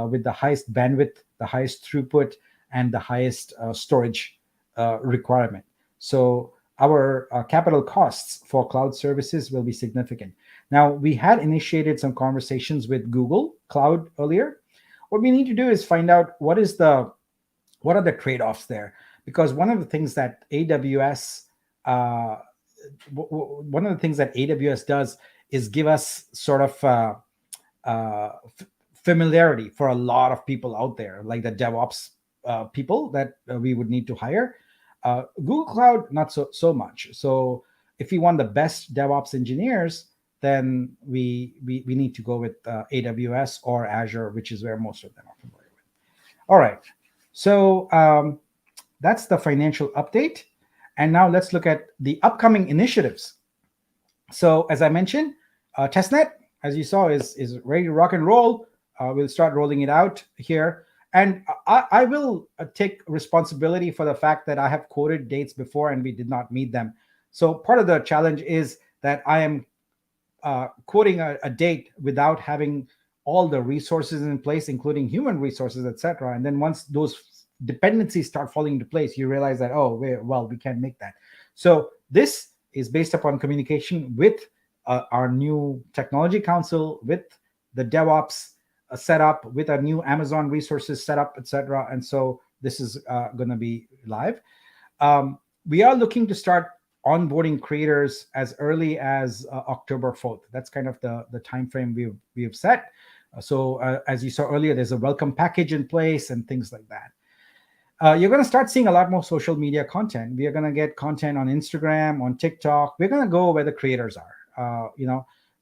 with the highest bandwidth, the highest throughput, and the highest storage requirement. So our capital costs for cloud services will be significant. Now, we had initiated some conversations with Google Cloud earlier. What we need to do is find out what are the trade-offs there, because one of the things that AWS does is give us sort of familiarity for a lot of people out there, like the DevOps people that we would need to hire. Google Cloud, not so much. So if we want the best DevOps engineers, then we need to go with AWS or Azure, which is where most of them are familiar with. All right. So that's the financial update. And now let's look at the upcoming initiatives. So as I mentioned, testnet, as you saw, is ready to rock and roll. We'll start rolling it out here. And I will take responsibility for the fact that I have quoted dates before and we did not meet them. So part of the challenge is that I am quoting a date without having all the resources in place, including human resources, etc. And then once those dependencies start falling into place, you realize that, we can't make that. So this is based upon communication with our new technology council, with the DevOps setup, with our new Amazon resources setup, etc. And so this is going to be live. We are looking to start onboarding creators as early as October 4th. That's kind of the time frame we have set. So as you saw earlier, there's a welcome package in place and things like that. You're going to start seeing a lot more social media content. We are going to get content on Instagram, on TikTok. We're going to go where the creators are,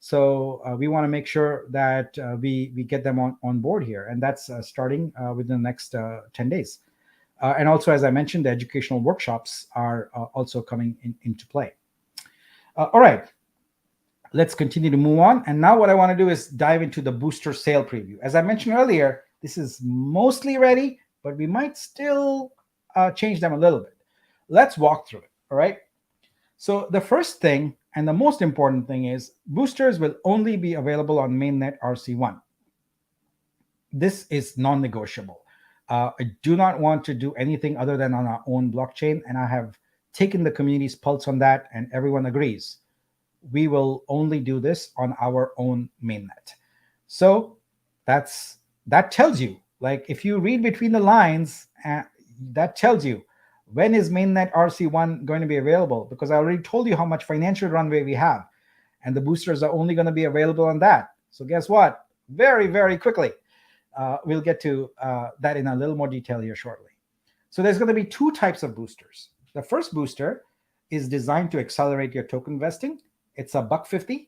So we want to make sure that we get them on board here. And that's starting within the next 10 days. And also, as I mentioned, the educational workshops are also coming into play. All right, let's continue to move on. And now what I want to do is dive into the booster sale preview. As I mentioned earlier, this is mostly ready, but we might still change them a little bit. Let's walk through it, all right? So the first thing and the most important thing is boosters will only be available on mainnet RC1. This is non-negotiable. I do not want to do anything other than on our own blockchain, and I have taken the community's pulse on that, and everyone agrees. We will only do this on our own mainnet. So that tells you, like, if you read between the lines, that tells you when is mainnet RC1 going to be available, because I already told you how much financial runway we have, and the boosters are only going to be available on that. So guess what? Very, very quickly. We'll get to that in a little more detail here shortly. So there's going to be two types of boosters. The first booster is designed to accelerate your token vesting. It's $1.50.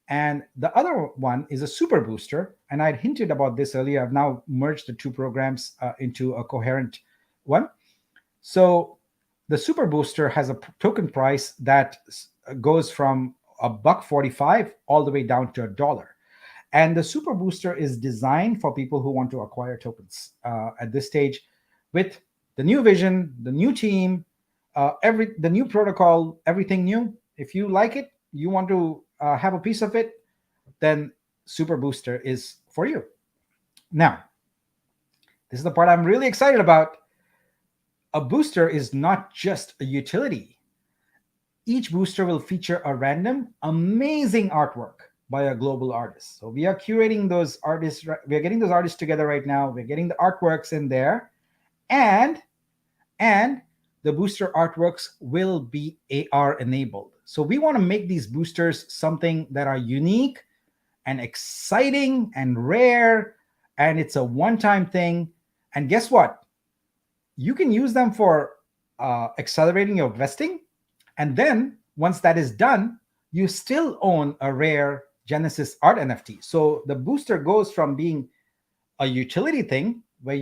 And the other one is a super booster. And I'd hinted about this earlier. I've now merged the two programs into a coherent one. So the super booster has a token price that goes from $1.45 all the way down to $1. And the super booster is designed for people who want to acquire tokens at this stage with the new vision, the new team, the new protocol, everything new. If you like it, you want to have a piece of it, then super booster is for you. Now, this is the part I'm really excited about. A booster is not just a utility. Each booster will feature a random, amazing artwork by a global artist. So we are curating those artists. We are getting those artists together right now. We're getting the artworks in there, and the booster artworks will be AR enabled. So we want to make these boosters something that are unique and exciting and rare, and it's a one-time thing. And guess what? You can use them for accelerating your vesting, and then once that is done, you still own a rare Genesis art NFT. So the booster goes from being a utility thing where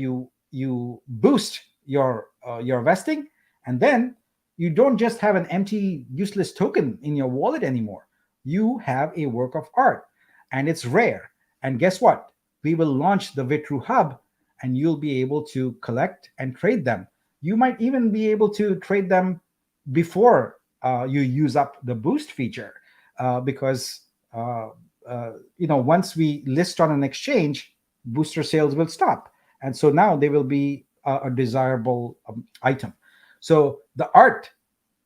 you boost your vesting, and then you don't just have an empty, useless token in your wallet anymore. You have a work of art, and it's rare. And guess what? We will launch the Vitru Hub, and you'll be able to collect and trade them. You might even be able to trade them before you use up the boost feature, because once we list on an exchange, booster sales will stop, and so now they will be a desirable item. So the art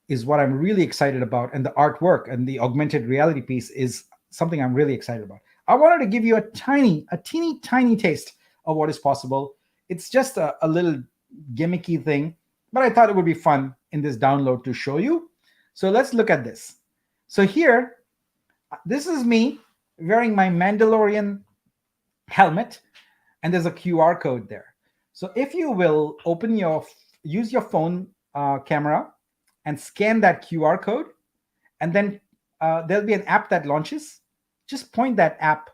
is what I'm really excited about, and the artwork and the augmented reality piece is something I'm really excited about. I wanted to give you a teeny tiny taste of what is possible. It's just a little gimmicky thing, but I thought it would be fun in this download to show you. So let's look at this. So here, this is me wearing my Mandalorian helmet, and there's a QR code there. So if you will use your phone camera and scan that QR code, and then there'll be an app that launches. Just point that app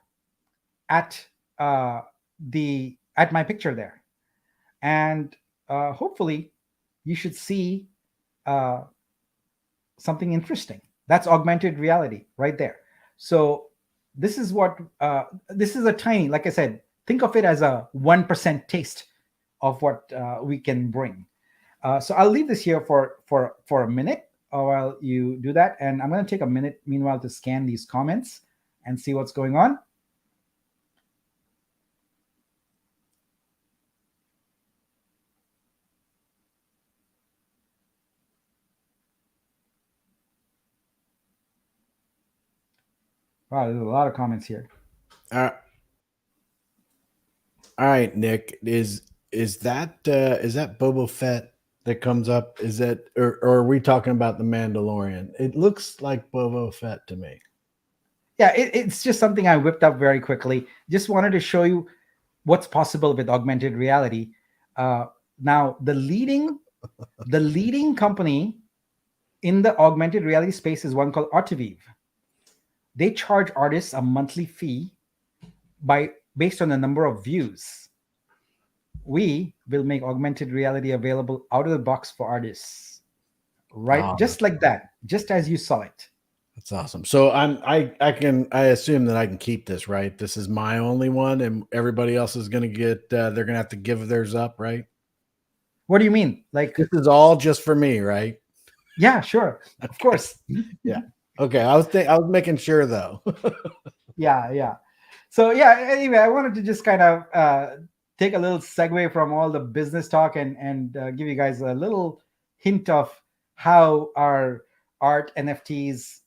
at my picture there, and hopefully you should see something interesting. That's augmented reality right there. So this is a tiny, like I said, think of it as a 1% taste of what we can bring. So I'll leave this here for a minute while you do that. And I'm going to take a minute meanwhile to scan these comments and see what's going on. Wow, there's a lot of comments here. All right, Nick, is that Boba Fett that comes up? Is that, or are we talking about the Mandalorian? It looks like Boba Fett to me. Yeah, it's just something I whipped up very quickly. Just wanted to show you what's possible with augmented reality. Now, the leading company in the augmented reality space is one called Artivive. They charge artists a monthly fee based on the number of views. We will make augmented reality available out of the box for artists, right? Just like that, just as you saw it. That's awesome. So I assume that I can keep this, right? This is my only one, and everybody else is going to get. They're going to have to give theirs up, right? What do you mean? Like, this is all just for me, right? Yeah, sure, of course. Yeah. Okay. I was making sure though. Yeah. So yeah. Anyway, I wanted to just kind of take a little segue from all the business talk and give you guys a little hint of how our art NFTs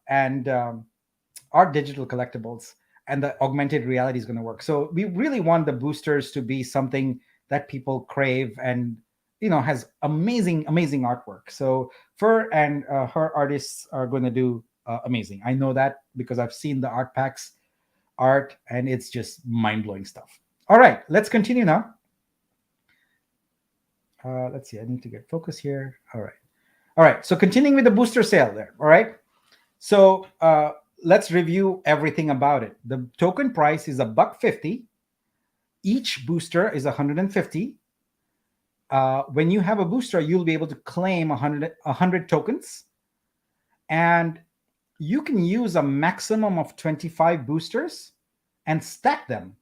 and our digital collectibles and the augmented reality is going to work. So we really want the boosters to be something that people crave and has amazing artwork. So Fur and her artists are going to do amazing. I know that because I've seen the art packs art and it's just mind-blowing stuff. All right, let's continue now. Let's see, I need to get focus here. All right, so continuing with the booster sale there. All right, so let's review everything about it. The token price is $1.50. Each booster is 150. When you have a booster, you'll be able to claim 100 tokens, and you can use a maximum of 25 boosters and stack them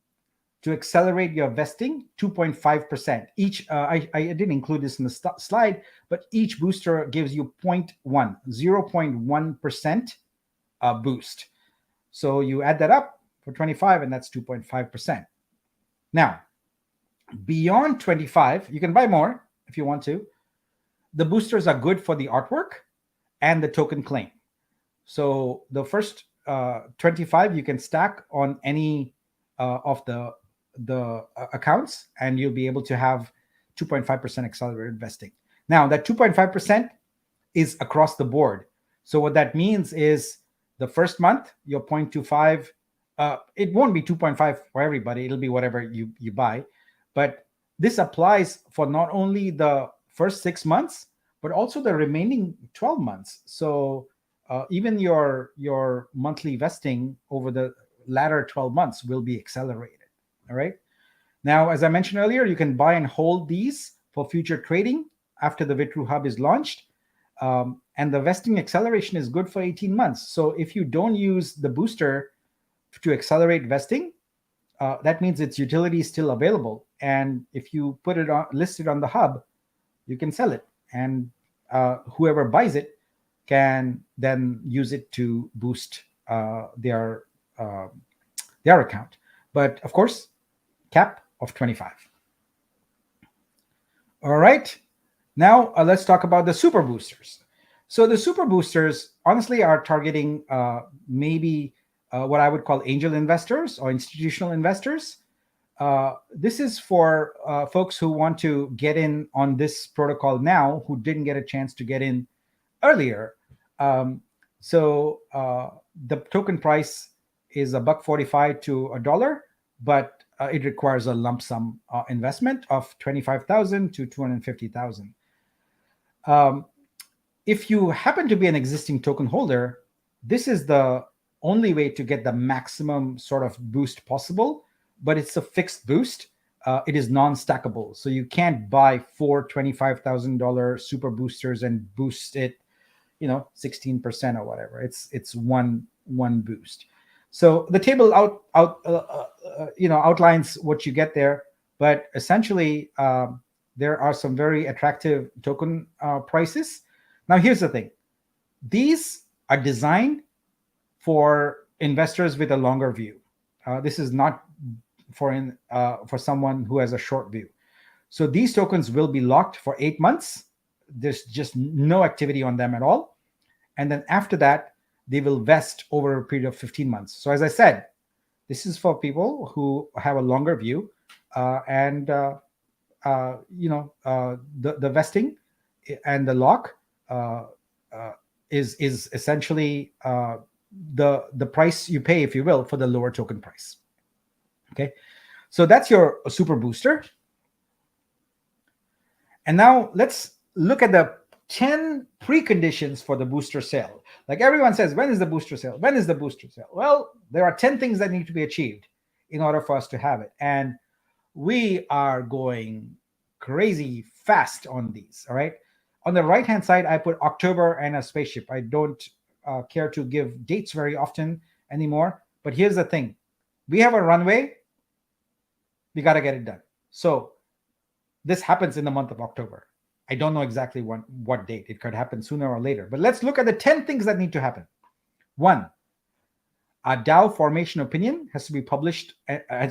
to accelerate your vesting 2.5%. Each, I didn't include this in the slide, but each booster gives you 0.1% boost. So you add that up for 25, and that's 2.5%. Now, beyond 25, you can buy more if you want to. The boosters are good for the artwork and the token claim. So the first 25 you can stack on any of the accounts, and you'll be able to have 2.5% accelerated vesting. Now, that 2.5% is across the board. So what that means is the first month, your 0.25, it won't be 2.5 for everybody. It'll be whatever you buy. But this applies for not only the first 6 months, but also the remaining 12 months. So even your monthly vesting over the latter 12 months will be accelerated. All right. Now, as I mentioned earlier, you can buy and hold these for future trading after the Vitru Hub is launched. And the vesting acceleration is good for 18 months. So if you don't use the booster to accelerate vesting, that means its utility is still available. And if you put it on listed on the hub, you can sell it. And whoever buys it can then use it to boost their account. But of course, cap of 25. All right. Now let's talk about the super boosters. So the super boosters honestly are targeting maybe what I would call angel investors or institutional investors. This is for folks who want to get in on this protocol now, who didn't get a chance to get in earlier. So the token price is $1.45 to $1, but it requires a lump sum investment of $25,000 to $250,000. If you happen to be an existing token holder, this is the only way to get the maximum sort of boost possible, but it's a fixed boost. It is non-stackable. So you can't buy 4 $25,000 super boosters and boost it, 16% or whatever. It's one boost. So the table outlines what you get there, but essentially there are some very attractive token prices. Now, here's the thing. These are designed for investors with a longer view. This is not for someone who has a short view. So these tokens will be locked for 8 months. There's just no activity on them at all. And then after that, they will vest over a period of 15 months. So as I said, this is for people who have a longer view, and the vesting and the lock is essentially the price you pay, if you will, for the lower token price. Okay, so that's your super booster. And now let's look at the 10 preconditions for the booster sale. Like everyone says, when is the booster sale? When is the booster sale? Well, there are 10 things that need to be achieved in order for us to have it. And we are going crazy fast on these, all right? On the right-hand side, I put October and a spaceship. I don't care to give dates very often anymore. But here's the thing. We have a runway. We got to get it done. So this happens in the month of October. I don't know exactly what date. It could happen sooner or later. But let's look at the 10 things that need to happen. 1, a DAO formation opinion has to be published,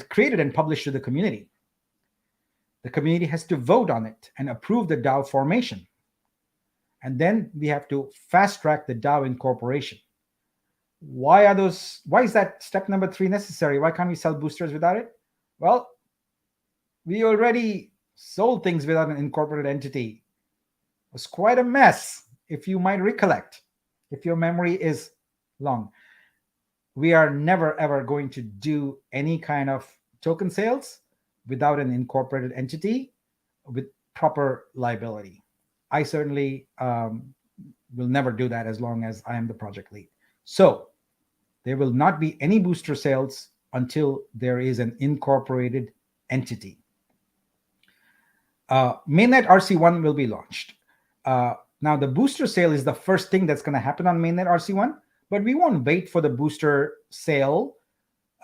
created and published to the community. The community has to vote on it and approve the DAO formation. And then we have to fast track the DAO incorporation. Why is that step number 3 necessary? Why can't we sell boosters without it? Well, we already sold things without an incorporated entity. It was quite a mess, if you might recollect, if your memory is long. We are never ever going to do any kind of token sales without an incorporated entity with proper liability. I certainly will never do that as long as I am the project lead. So there will not be any booster sales until there is an incorporated entity. Mainnet RC1 will be launched. Now, the booster sale is the first thing that's going to happen on Mainnet RC1, but we won't wait for the booster sale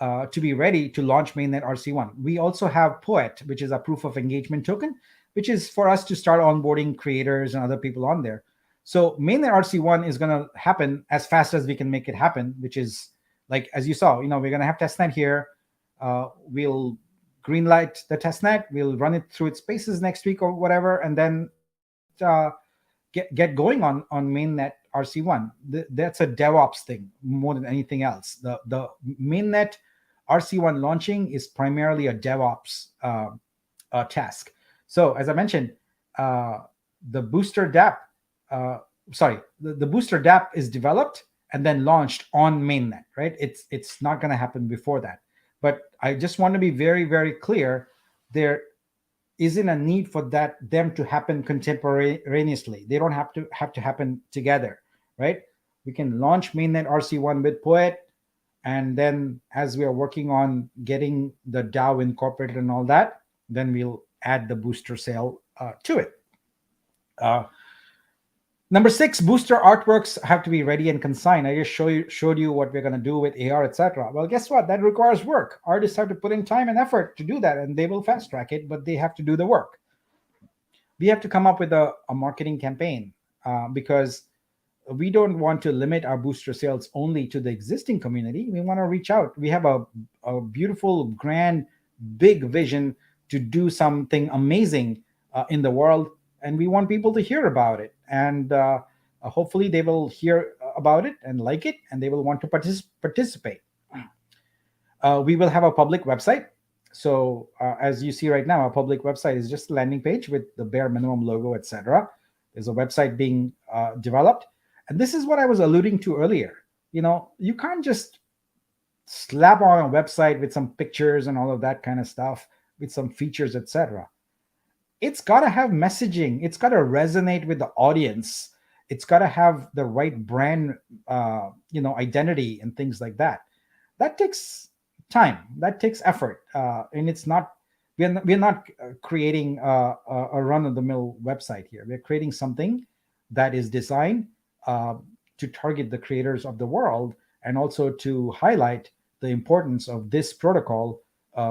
to be ready to launch Mainnet RC1. We also have Poet, which is a proof of engagement token, which is for us to start onboarding creators and other people on there. So Mainnet RC1 is going to happen as fast as we can make it happen, which is like, as you saw, we're going to have testnet here. We'll greenlight the testnet. We'll run it through its paces next week or whatever, and then get going on Mainnet RC1. That's a DevOps thing more than anything else. The Mainnet RC1 launching is primarily a DevOps task. So as I mentioned, the booster DApp, the booster DApp is developed and then launched on mainnet, right? It's not going to happen before that. But I just want to be very, very clear. There isn't a need for them to happen contemporaneously. They don't have to happen together, right? We can launch mainnet RC1 with Poet, and then as we are working on getting the DAO incorporated and all that, then we'll add the booster sale to it. Number 6, booster artworks have to be ready and consigned. I just showed you what we're going to do with AR, etc. Well, guess what? That requires work. Artists have to put in time and effort to do that, and they will fast track it, but they have to do the work. We have to come up with a marketing campaign because we don't want to limit our booster sales only to the existing community. We want to reach out. We have a beautiful, grand, big vision to do something amazing in the world, and we want people to hear about it. And hopefully they will hear about it and like it, and they will want to participate. We will have a public website. So as you see right now, our public website is just a landing page with the bare minimum logo, etc. There's a website being developed. And this is what I was alluding to earlier. You can't just slap on a website with some pictures and all of that kind of stuff with some features, etc. It's got to have messaging. It's got to resonate with the audience. It's got to have the right brand, identity and things like that. That takes time. That takes effort. And it's not, we're not creating a run-of-the-mill website here. We're creating something that is designed to target the creators of the world and also to highlight the importance of this protocol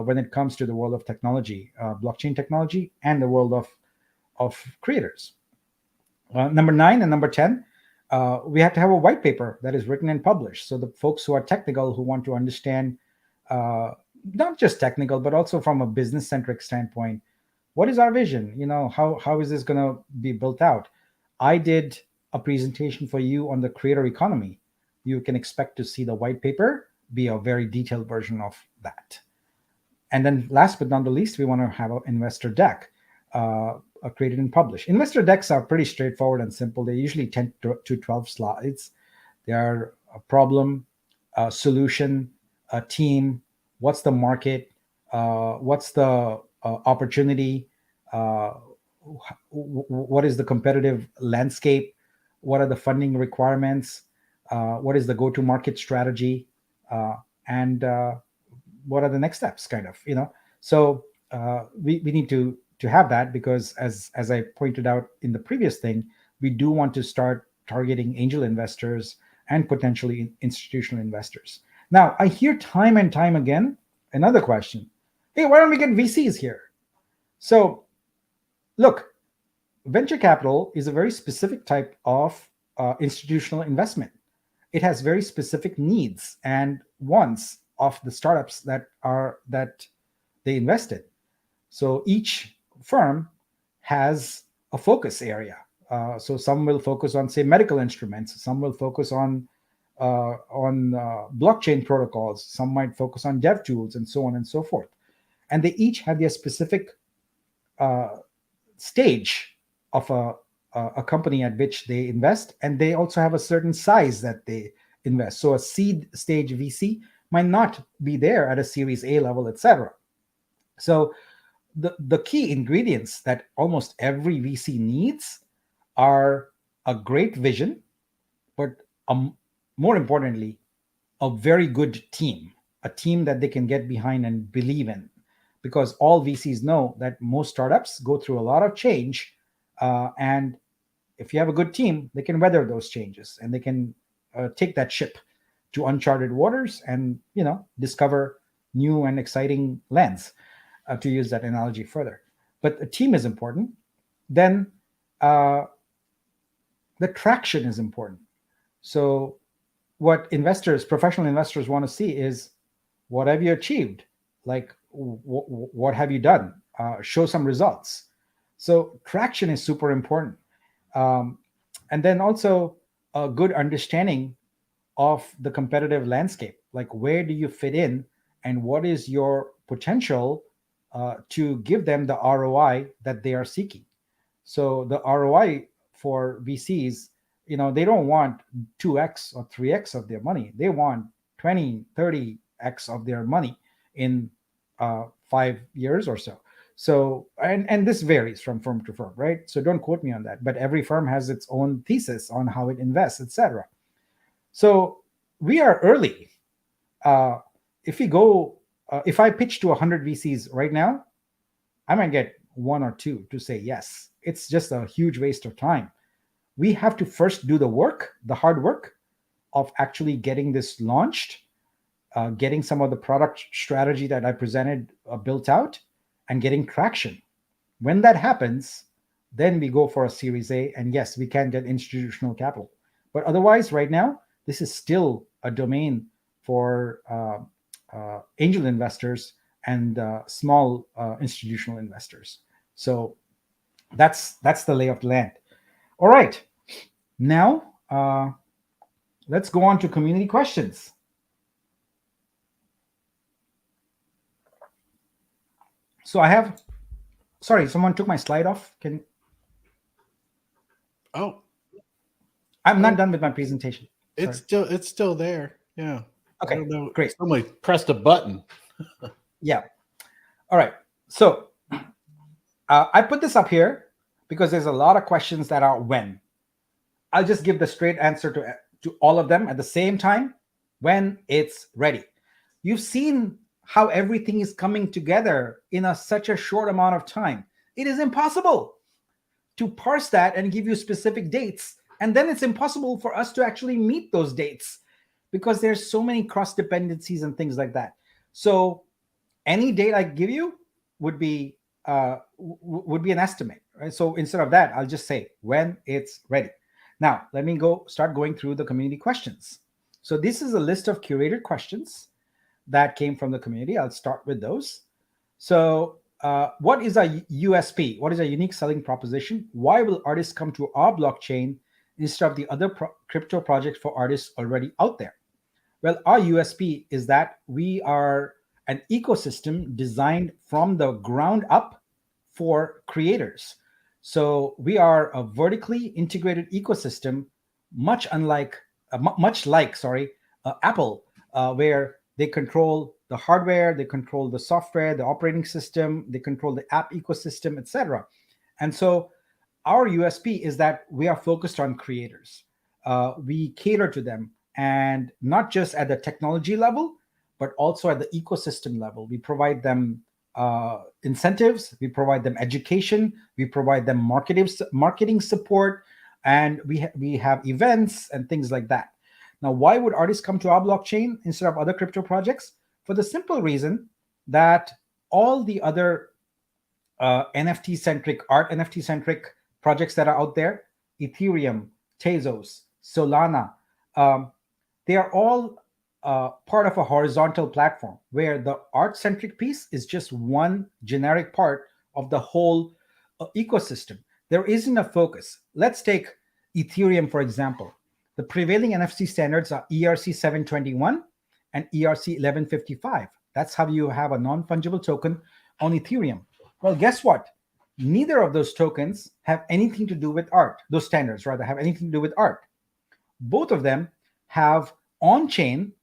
when it comes to the world of technology, blockchain technology, and the world of creators. Number 9 and number 10, we have to have a white paper that is written and published. So the folks who are technical, who want to understand, not just technical, but also from a business-centric standpoint, what is our vision? How is this going to be built out? I did a presentation for you on the creator economy. You can expect to see the white paper be a very detailed version of that. And then last but not the least, we want to have an investor deck created and published. Investor decks are pretty straightforward and simple. They're usually 10 to 12 slides. They are a problem, a solution, a team, what's the market, what's the opportunity, what is the competitive landscape, what are the funding requirements, what is the go-to-market strategy, and what are the next steps, kind of, So we need to have that because, as I pointed out in the previous thing, we do want to start targeting angel investors and potentially institutional investors. Now, I hear time and time again another question. Hey, why don't we get VCs here? So, look, venture capital is a very specific type of institutional investment. It has very specific needs and wants of the startups that they invested. So each firm has a focus area. So some will focus on, say, medical instruments. Some will focus on blockchain protocols. Some might focus on dev tools, and so on and so forth. And they each have their specific stage of a company at which they invest, and they also have a certain size that they invest. So a seed stage VC might not be there at a Series A level, etc. So the key ingredients that almost every VC needs are a great vision, but more importantly, a very good team, a team that they can get behind and believe in. Because all VCs know that most startups go through a lot of change, and if you have a good team, they can weather those changes and they can take that ship to uncharted waters and discover new and exciting lands, to use that analogy further. But the team is important. Then the traction is important. So what professional investors want to see is, what have you achieved? Like, what have you done? Show some results. So traction is super important. And then also a good understanding of the competitive landscape. Like, where do you fit in, and what is your potential to give them the ROI that they are seeking? So the ROI for VCs, they don't want 2x or 3x of their money. They want 20, 30x of their money in 5 years or so. So, and this varies from firm to firm, right? So don't quote me on that. But every firm has its own thesis on how it invests, etc. So we are early. If I pitch to 100 VCs right now, I might get 1 or 2 to say yes. It's just a huge waste of time. We have to first do the work, the hard work of actually getting this launched, getting some of the product strategy that I presented built out, and getting traction. When that happens, then we go for a Series A, and yes, we can get institutional capital. But otherwise, right now, this is still a domain for angel investors and small institutional investors. So that's the lay of the land. All right, now let's go on to community questions. So sorry, someone took my slide off. I'm not done with my presentation. It's still there. Yeah. Okay, I don't know. great. Somebody pressed a button. Yeah. All right. So I put this up here because there's a lot of questions that are when. I'll just give the straight answer to all of them at the same time: when it's ready. You've seen how everything is coming together in such a short amount of time. It is impossible to parse that and give you specific dates. And then it's impossible for us to actually meet those dates because there's so many cross dependencies and things like that. So any date I give you would be an estimate, right? So instead of that, I'll just say when it's ready. Now, let me start going through the community questions. So this is a list of curated questions that came from the community. I'll start with those. So what is a USP? What is a unique selling proposition? Why will artists come to our blockchain instead of the other crypto projects for artists already out there? Well, our USP is that we are an ecosystem designed from the ground up for creators. So we are a vertically integrated ecosystem, much like Apple, where they control the hardware, they control the software, the operating system, they control the app ecosystem, etc. And so our USP is that we are focused on creators. We cater to them, and not just at the technology level, but also at the ecosystem level. We provide them incentives, we provide them education, we provide them marketing support, and we have events and things like that. Now, why would artists come to our blockchain instead of other crypto projects? For the simple reason that all the other art NFT-centric projects that are out there, Ethereum, Tezos, Solana, they are all part of a horizontal platform where the art-centric piece is just one generic part of the whole ecosystem. There isn't a focus. Let's take Ethereum, for example. The prevailing NFC standards are ERC 721 and ERC 1155. That's how you have a non-fungible token on Ethereum. Well, guess what? Neither of those tokens have anything to do with art. Those standards, rather, have anything to do with art. Both of them have on-chain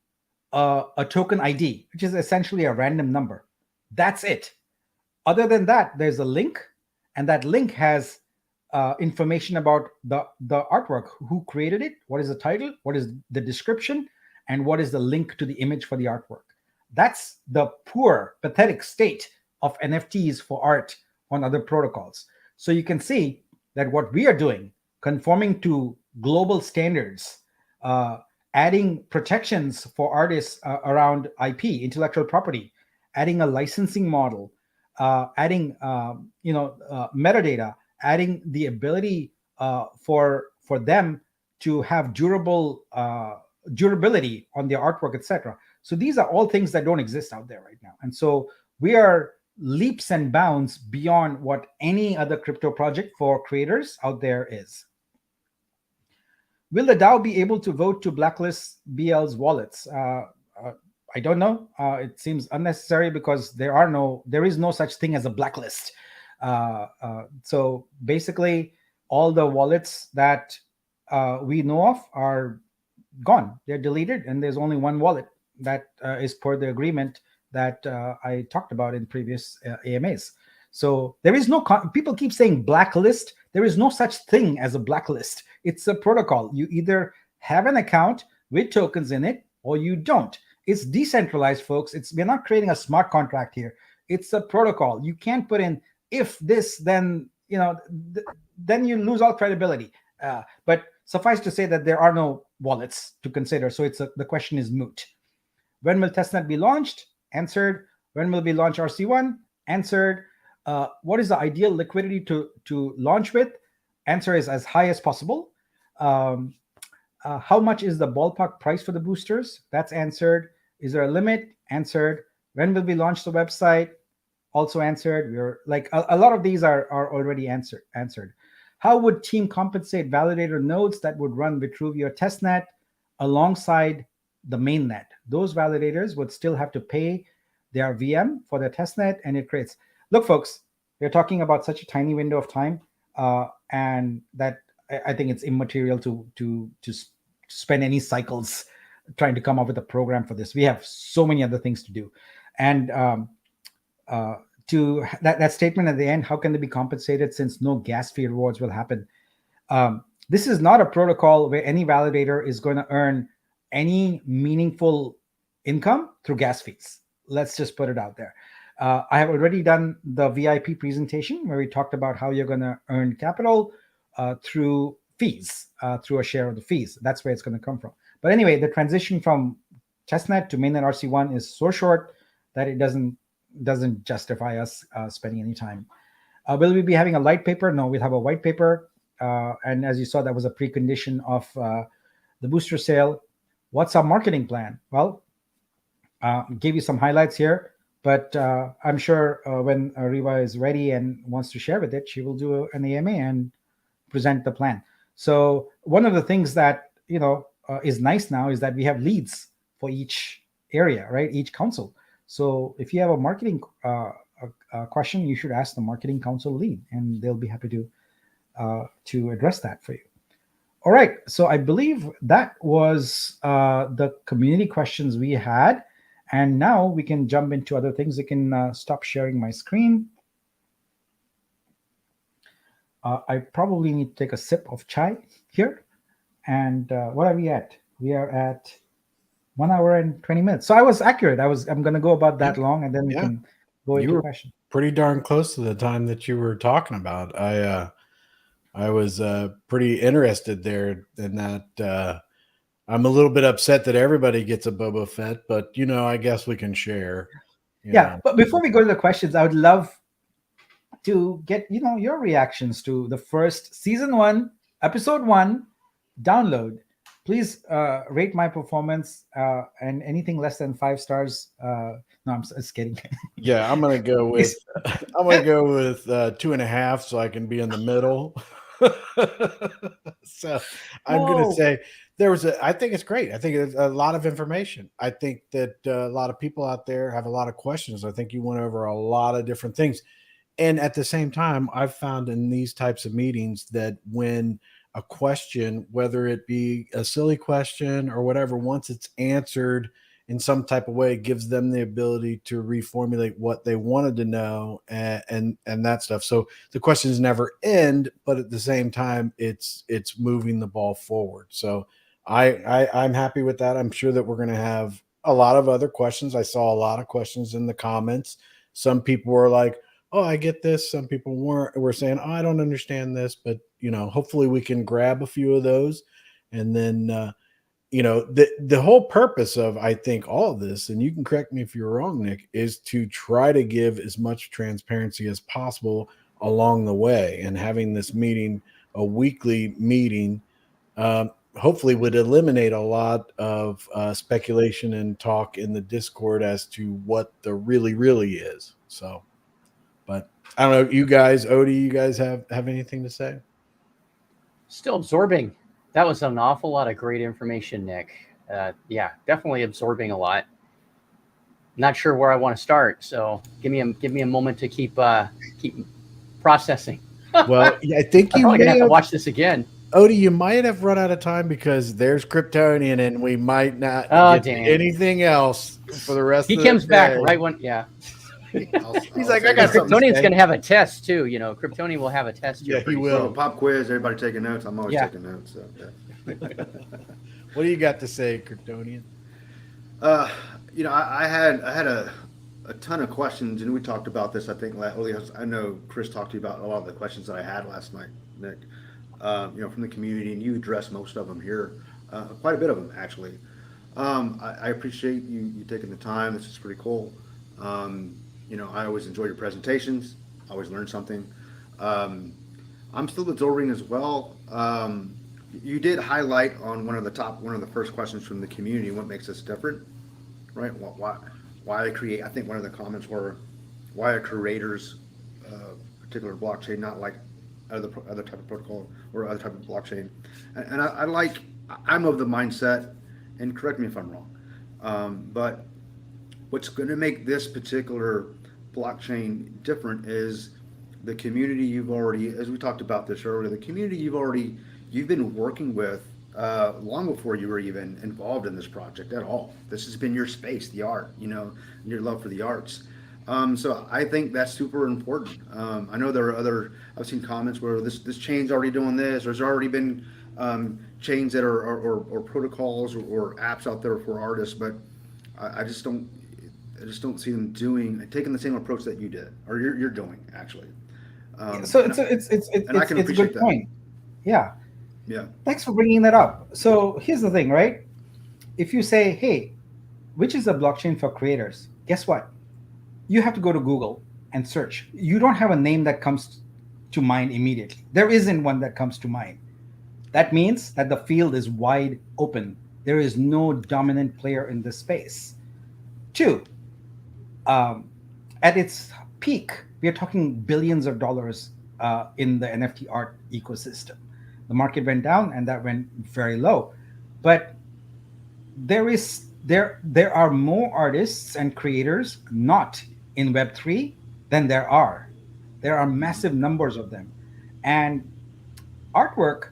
a token ID, which is essentially a random number. That's it. Other than that, there's a link, and that link has information about the artwork, who created it, what is the title, what is the description, and what is the link to the image for the artwork. That's the poor, pathetic state of NFTs for art on other protocols. So you can see that what we are doing, conforming to global standards, adding protections for artists around IP, intellectual property, adding a licensing model, adding metadata, adding the ability for them to have durability on their artwork, etc. So these are all things that don't exist out there right now. And so we are leaps and bounds beyond what any other crypto project for creators out there is. Will the DAO be able to vote to blacklist BL's wallets? I don't know. It seems unnecessary because there is no such thing as a blacklist. So basically, all the wallets that we know of are gone. They're deleted, and there's only one wallet that is per the agreement that I talked about in previous AMAs. So there is no, people keep saying blacklist. There is no such thing as a blacklist. It's a protocol. You either have an account with tokens in it or you don't. It's decentralized, folks. We're not creating a smart contract here. It's a protocol. You can't put in if this, then, then you lose all credibility. But suffice to say that there are no wallets to consider. So the question is moot. When will testnet be launched? Answered. When will we launch RC1? Answered. What is the ideal liquidity to launch with? Answer is as high as possible. How much is the ballpark price for the boosters? That's answered. Is there a limit? Answered. When will we launch the website? Also answered. We're like a lot of these are already answered. How would team compensate validator nodes that would run Vitruveo testnet alongside the mainnet? Those validators would still have to pay their VM for their testnet, and it creates. Look, folks, we're talking about such a tiny window of time, and that I think it's immaterial to spend any cycles trying to come up with a program for this. We have so many other things to do, and to that statement at the end, how can they be compensated since no gas fee rewards will happen? This is not a protocol where any validator is going to earn any meaningful income through gas fees. Let's just put it out there. I have already done the VIP presentation where we talked about how you're going to earn capital through fees, through a share of the fees. That's where it's going to come from. But anyway, the transition from testnet to mainnet RC1 is so short that it doesn't justify us spending any time. Will we be having a light paper? No, we'll have a white paper. And as you saw, that was a precondition of the booster sale. What's our marketing plan? Well, gave you some highlights here, but I'm sure when Riva is ready and wants to share with it, she will do an AMA and present the plan. So one of the things that is nice now is that we have leads for each area, right? Each council. So if you have a marketing question, you should ask the marketing council lead, and they'll be happy to address that for you. All right. So I believe that was the community questions we had. And now we can jump into other things. I can stop sharing my screen. I probably need to take a sip of chai here. And what are we at? We are at 1 hour and 20 minutes. So I was accurate. I'm going to go about that long, and then we can go into questions. Pretty darn close to the time that you were talking about. I was pretty interested there in that. I'm a little bit upset that everybody gets a Boba Fett, but I guess we can share. But before we go to the questions, I would love to get your reactions to the first season 1, episode 1 download. please rate my performance, and anything less than 5 stars. No, I'm just kidding. Yeah, I'm gonna go with 2.5, so I can be in the middle. So I'm gonna Whoa. say I think it's great. I think it's a lot of information. I think that a lot of people out there have a lot of questions. I think you went over a lot of different things. And at the same time, I've found in these types of meetings that when a question, whether it be a silly question or whatever, once it's answered in some type of way, it gives them the ability to reformulate what they wanted to know, and that stuff. So the questions never end, but at the same time, it's moving the ball forward. So I'm happy with that. I'm sure that we're going to have a lot of other questions. I saw a lot of questions in the comments. Some people were like, oh, I get this. Some people were saying, oh, I don't understand this, but hopefully we can grab a few of those. And then the whole purpose of, I think, all of this, and you can correct me if you're wrong, Nick, is to try to give as much transparency as possible along the way. And having this meeting, a weekly meeting, hopefully would eliminate a lot of speculation and talk in the Discord as to what the really is. So, but I don't know, you guys, Odie, you guys have anything to say? Still absorbing. That was an awful lot of great information, Nick. Yeah, definitely absorbing a lot. Not sure where I want to start, so give me a moment to keep processing. Well, I think I'm you probably gonna may have to watch this again. Odie, you might have run out of time because there's Kryptonian, and we might not get to dang. anything else for the rest He of the comes back day. right when, yeah. He's like, I got something to Kryptonian's say. going to have a test too. Kryptonian will have a test. Yeah, he So, will. pop quiz, everybody taking notes. I'm always Yeah. taking notes. So, yeah. What do you got to say, Kryptonian? I had a ton of questions, and we talked about this. I think I know Chris talked to you about a lot of the questions that I had last night, Nick. From the community, and you addressed most of them here, quite a bit of them actually. I appreciate you taking the time. This is pretty cool. I always enjoy your presentations. I always learn something. I'm still absorbing as well. You did highlight on one of the first questions from the community, what makes us different, right? Why create? I think one of the comments were, why are creators particular blockchain not like other type of protocol or other type of blockchain? And I'm of the mindset, and correct me if I'm wrong, but what's going to make this particular blockchain different is the community you've already, as we talked about this earlier, the community you've been working with long before you were even involved in this project at all. This has been your space, the art, your love for the arts. So I think that's super important. I know there are I've seen comments where this chain's already doing this, or there's already been chains that are or protocols or apps out there for artists, but I just don't see them taking the same approach that you did, or you're doing actually. So it's a good point. Yeah. Yeah. Thanks for bringing that up. So here's the thing, right? If you say, hey, which is a blockchain for creators? Guess what? You have to go to Google and search. You don't have a name that comes to mind immediately. There isn't one that comes to mind. That means that the field is wide open. There is no dominant player in this space. 2, at its peak, we are talking billions of dollars in the NFT art ecosystem. The market went down, and that went very low. But there are more artists and creators not in Web3 than there are. There are massive numbers of them, and artwork,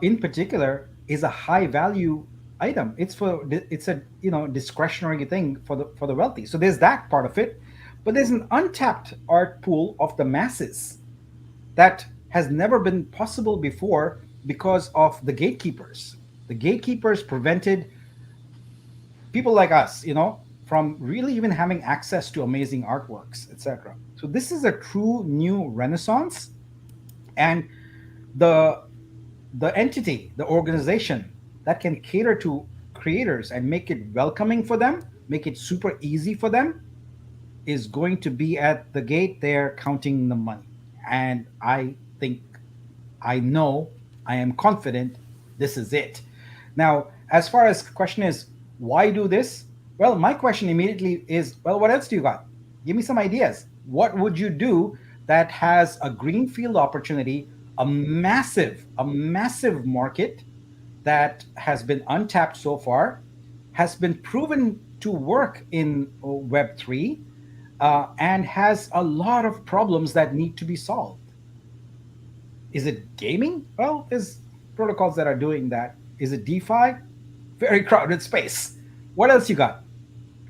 in particular, is a high value item. It's a discretionary thing for the wealthy. So there's that part of it, but there's an untapped art pool of the masses that has never been possible before because of the gatekeepers. The gatekeepers prevented people like us, from really even having access to amazing artworks, etc. So this is a true new renaissance, and the entity, the organization that can cater to creators and make it welcoming for them, make it super easy for them, is going to be at the gate there counting the money. And I am confident this is it. Now, as far as the question is, why do this? Well, my question immediately is, well, what else do you got? Give me some ideas. What would you do that has a greenfield opportunity, a massive market that has been untapped so far, has been proven to work in Web3, and has a lot of problems that need to be solved? Is it gaming? Well, there's protocols that are doing that. Is it DeFi? Very crowded space. What else you got?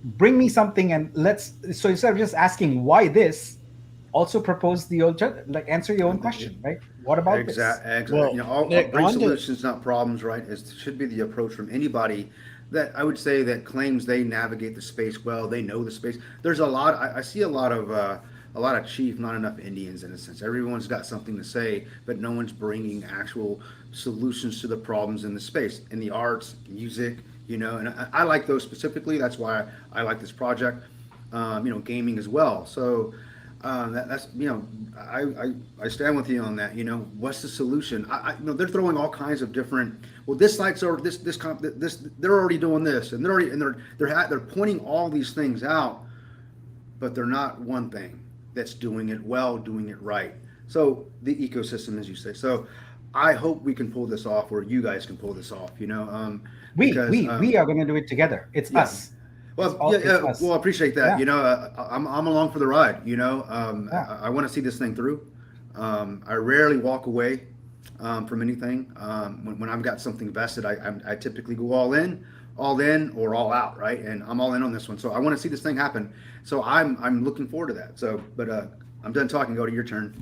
Bring me something and let's. So instead of just asking why this, also propose the alternative, like answer your own question, right? What about this? Exactly. Well, You know, all Nick, bring on to- solutions, not problems, right? Should be the approach from anybody that I would say that claims they navigate the space well, they know the space. There's a lot. I see a lot of chief, not enough Indians in a sense. Everyone's got something to say, but no one's bringing actual solutions to the problems in the space, in the arts, music. You know, and I like those specifically. That's why I like this project. You know, gaming as well. So. That's you know I stand with you on that. You know, what's the solution? You know, they're throwing all kinds of different. Well, this site's or this they're already doing this, and they're pointing all these things out, but they're not one thing that's doing it well, doing it right. So the ecosystem, as you say. So I hope we can pull this off, or you guys can pull this off. You know, We are going to do it together. It's yeah. us. Well, It's us. well, I appreciate that. Yeah. You know, I'm along for the ride. You know, Yeah. I want to see this thing through. I rarely walk away from anything. When I've got something vested, I typically go all in, or all out, right? And I'm all in on this one. So I want to see this thing happen. So I'm looking forward to that. So, but I'm done talking. Go to your turn.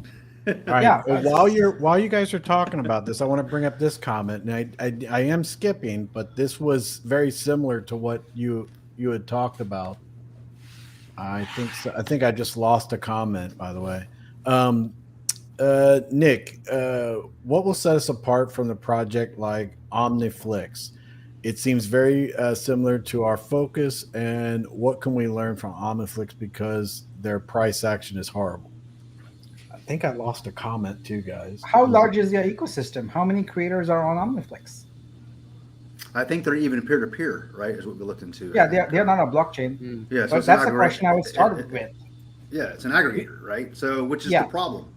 All right. Yeah. Well, while you guys are talking about this, I want to bring up this comment, and I am skipping, but this was very similar to what you had talked about. I think so. I think I just lost a comment, by the way. Nick, what will set us apart from the project like Omniflix? It seems very similar to our focus, and what can we learn from Omniflix because their price action is horrible? I think I lost a comment too, guys. How large is your ecosystem? How many creators are on OmniFlix? I think they're even peer to peer, right? Is what we looked into. Yeah, they're not a blockchain. Yeah, so But it's an that's the question I would start with. Yeah, it's an aggregator, right? So, which is Yeah. the problem,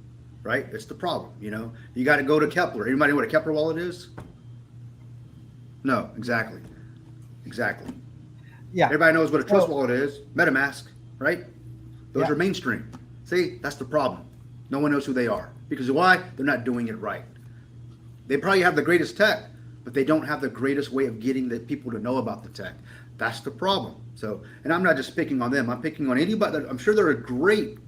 right? It's the problem. You know, you got to go to Kepler. Anybody know what a Kepler wallet is? No, exactly. Yeah. Everybody knows what a Trust Well- wallet is. MetaMask, right? Those Yeah. are mainstream. See, that's the problem. No one knows who they are because why? They're not doing it right. They probably have the greatest tech, but they don't have the greatest way of getting the people to know about the tech. That's the problem. So, and I'm not just picking on them. I'm picking on anybody. I'm sure there are great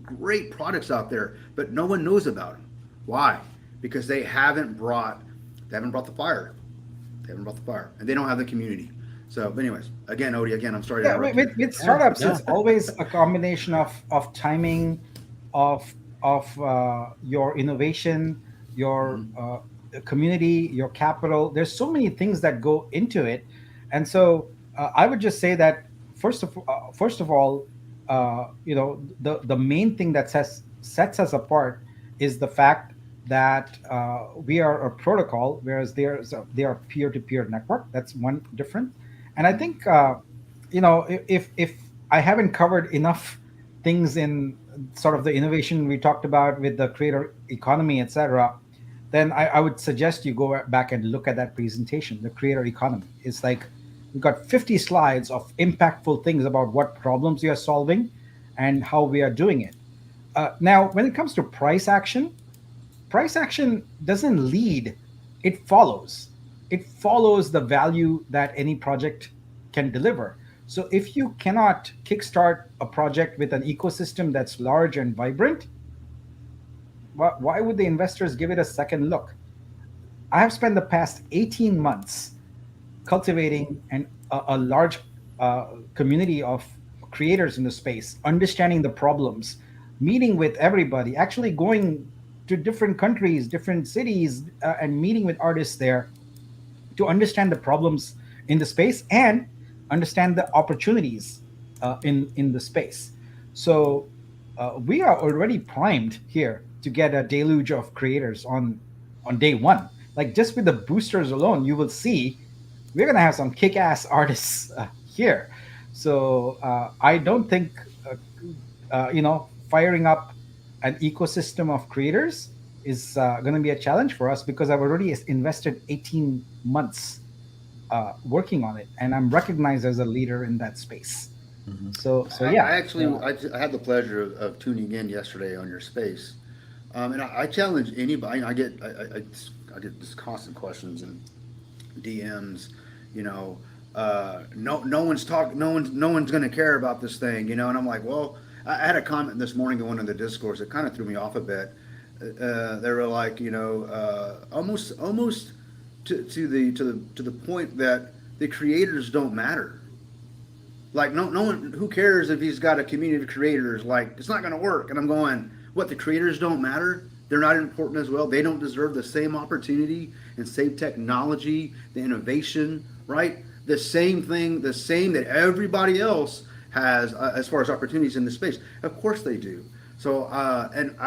products out there, but no one knows about them. Why? Because they haven't brought the fire. And they don't have the community. So, but anyways, again, Odie, I'm sorry. Yeah, to interrupt you. with startups, Yeah. it's always a combination of timing, of your innovation, your community, your capital. There's so many things that go into it, and so I would just say that first of all, you know, the main thing that sets us apart is the fact that we are a protocol, whereas they are peer-to-peer network. That's one difference. And I think you know, if I haven't covered enough things in sort of the innovation we talked about with the creator economy, etc., then I would suggest you go back and look at that presentation. The creator economy. It's like we've got 50 slides of impactful things about what problems we are solving and how we are doing it. Now, when it comes to price action doesn't lead, it follows. It follows the value that any project can deliver. So if you cannot kickstart a project with an ecosystem that's large and vibrant, why would the investors give it a second look? I have spent the past 18 months cultivating a large community of creators in the space, understanding the problems, meeting with everybody, actually going to different countries, different cities, and meeting with artists there to understand the problems in the space and understand the opportunities in the space. So we are already primed here to get a deluge of creators on day one. Like just with the boosters alone, you will see we're gonna have some kick-ass artists here. So I don't think firing up an ecosystem of creators is going to be a challenge for us because I've already invested 18 months working on it, and I'm recognized as a leader in that space. Mhm. So I yeah. actually I had the pleasure of tuning in yesterday on your space, and I challenge anybody. I get just constant questions and DMs. You know, no one's going to care about this thing. You know, and I'm like, well, I had a comment this morning in one of the discourse that kind of threw me off a bit. They were like, almost to the point that the creators don't matter. Like no one who cares if he's got a community of creators. Like it's not going to work. And I'm going, what, the creators don't matter? They're not important as well. They don't deserve the same opportunity and same technology, the innovation, right? The same thing, the same that everybody else has as far as opportunities in the space. Of course they do. So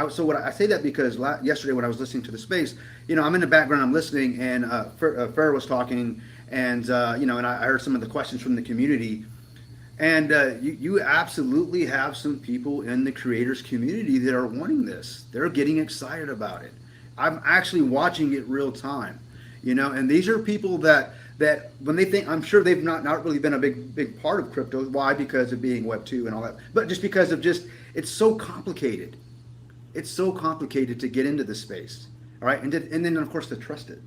so what I say that because yesterday when I was listening to the space, I'm in the background, I'm listening, and Farrah was talking, and and I heard some of the questions from the community. And you absolutely have some people in the creators community that are wanting this. They're getting excited about it. I'm actually watching it real time, and these are people that when they think, I'm sure they've not really been a big part of crypto. Why? Because of being Web 2 and all that, but just because of it's so complicated. It's so complicated to get into this space, all right, and then of course to trust it,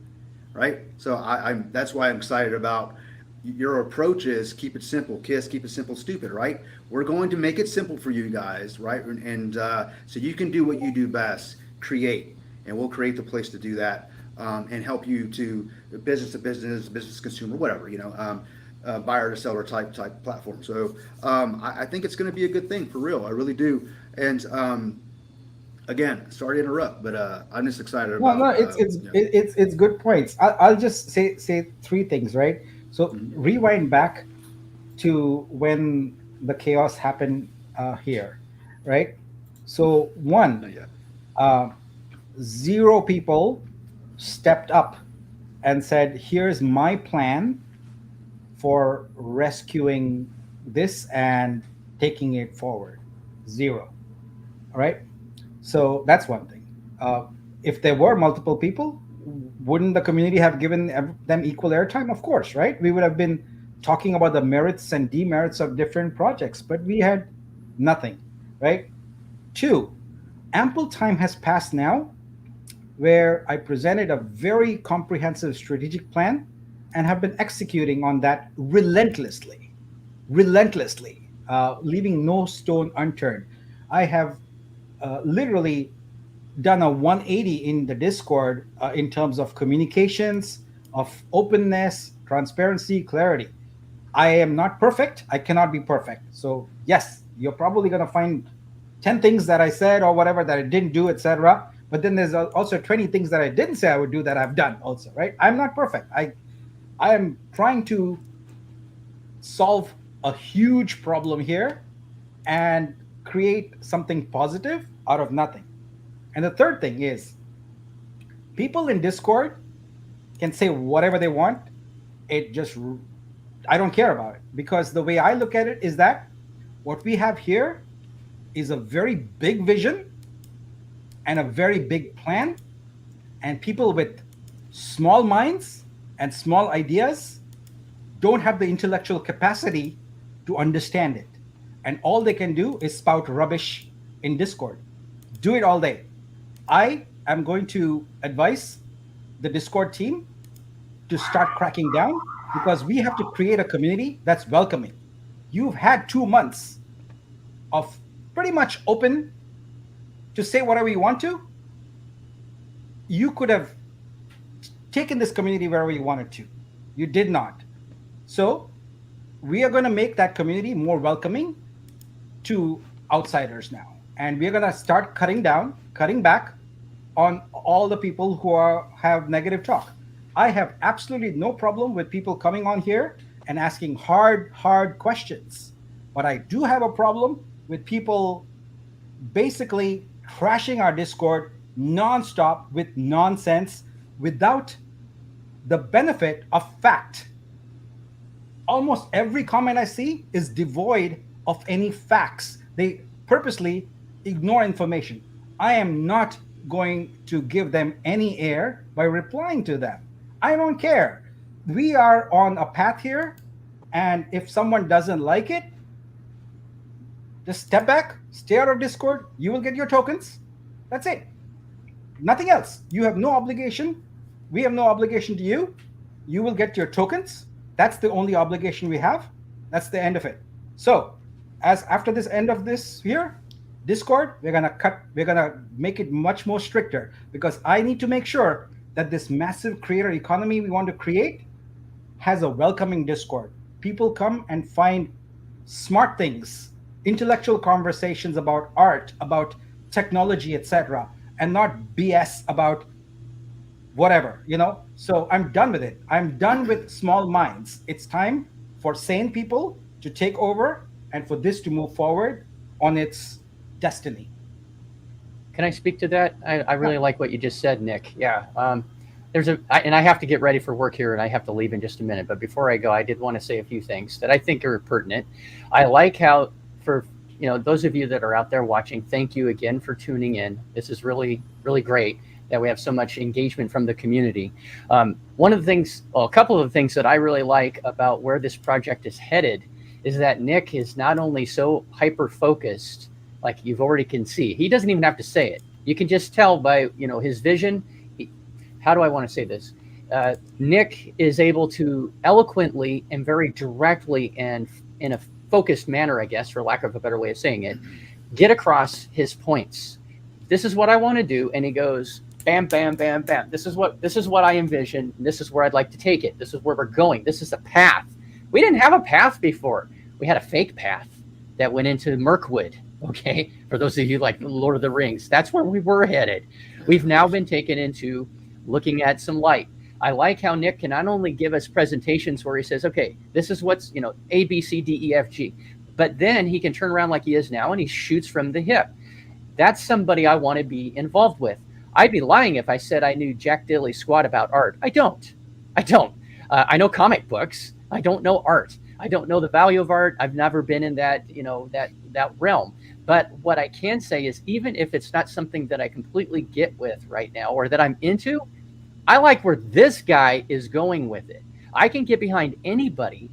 right? So I'm that's why I'm excited about your approach is keep it simple, KISS, keep it simple, stupid, right? We're going to make it simple for you guys, right? And so you can do what you do best, create, and we'll create the place to do that and help you to business to consumer, whatever, buyer to seller type platform. So I think it's going to be a good thing for real. I really do. And again, sorry to interrupt, but I'm just excited about. No, it's good points. I'll just say three things, right? So Mhm. rewind back to when the chaos happened here, right? So one, Not yet. uh, zero people stepped up and said, "Here's my plan for rescuing this and taking it forward." Zero. All right. So that's one thing. If there were multiple people, wouldn't the community have given them equal airtime? Of course, right? We would have been talking about the merits and demerits of different projects, but we had nothing, right? Two, ample time has passed now where I presented a very comprehensive strategic plan and have been executing on that relentlessly, leaving no stone unturned. I have literally done a 180 in the Discord in terms of communications, of openness, transparency, clarity. I am not perfect. I cannot be perfect. So yes, you're probably going to find 10 things that I said or whatever that I didn't do, etc. But then there's also 20 things that I didn't say I would do that I've done also, right? I'm not perfect. I am trying to solve a huge problem here and create something positive out of nothing. And the third thing is people in Discord can say whatever they want. It just, I don't care about it because the way I look at it is that what we have here is a very big vision and a very big plan. And people with small minds and small ideas don't have the intellectual capacity to understand it. And all they can do is spout rubbish in Discord. Do it all day. I am going to advise the Discord team to start cracking down because we have to create a community that's welcoming. You've had 2 months of pretty much open to say whatever you want to. You could have taken this community wherever you wanted to. You did not. So we are going to make that community more welcoming to outsiders now. And we're going to start cutting back on all the people who have negative talk. I have absolutely no problem with people coming on here and asking hard questions. But I do have a problem with people basically trashing our Discord nonstop with nonsense without the benefit of fact. almost every comment I see is devoid of any facts. They purposely ignore information. I am not going to give them any air by replying to them. I don't care. We are on a path here, and if someone doesn't like it, just step back, stay out of Discord. You will get your tokens. That's it. Nothing else. You have no obligation. We have no obligation to you. You will get your tokens. That's the only obligation we have. That's the end of it. So, as after this end of this here, Discord, we're gonna make it much more stricter, because I need to make sure that this massive creator economy we want to create has a welcoming Discord. People come and find smart things, intellectual conversations about art, about technology, etc., and not BS about whatever, So I'm done with it. I'm done with small minds. It's time for sane people to take over and for this to move forward on its destiny. Can I speak to that? I really like what you just said, Nick. Yeah. And I have to get ready for work here, and I have to leave in just a minute. But before I go, I did want to say a few things that I think are pertinent. I like how, for those of you that are out there watching, thank you again for tuning in. This is really, really great that we have so much engagement from the community. One of the things, a couple of the things that I really like about where this project is headed is that Nick is not only so hyper-focused, like you've already can see. He doesn't even have to say it. You can just tell by, his vision. How do I want to say this? Nick is able to eloquently and very directly and in a focused manner, I guess, for lack of a better way of saying it, get across his points. This is what I want to do. And he goes, bam, bam, bam, bam. This is what I envision. This is where I'd like to take it. This is where we're going. This is a path. We didn't have a path before. We had a fake path that went into Mirkwood. Okay. For those of you like Lord of the Rings, that's where we were headed. We've now been taken into looking at some light. I like how Nick can not only give us presentations where he says, okay, this is what's, A, B, C, D, E, F, G, but then he can turn around like he is now and he shoots from the hip. That's somebody I want to be involved with. I'd be lying if I said I knew Jack Diddley squat about art. I don't. I know comic books. I don't know art. I don't know the value of art. I've never been in that, that realm. But what I can say is, even if it's not something that I completely get with right now or that I'm into, I like where this guy is going with it. I can get behind anybody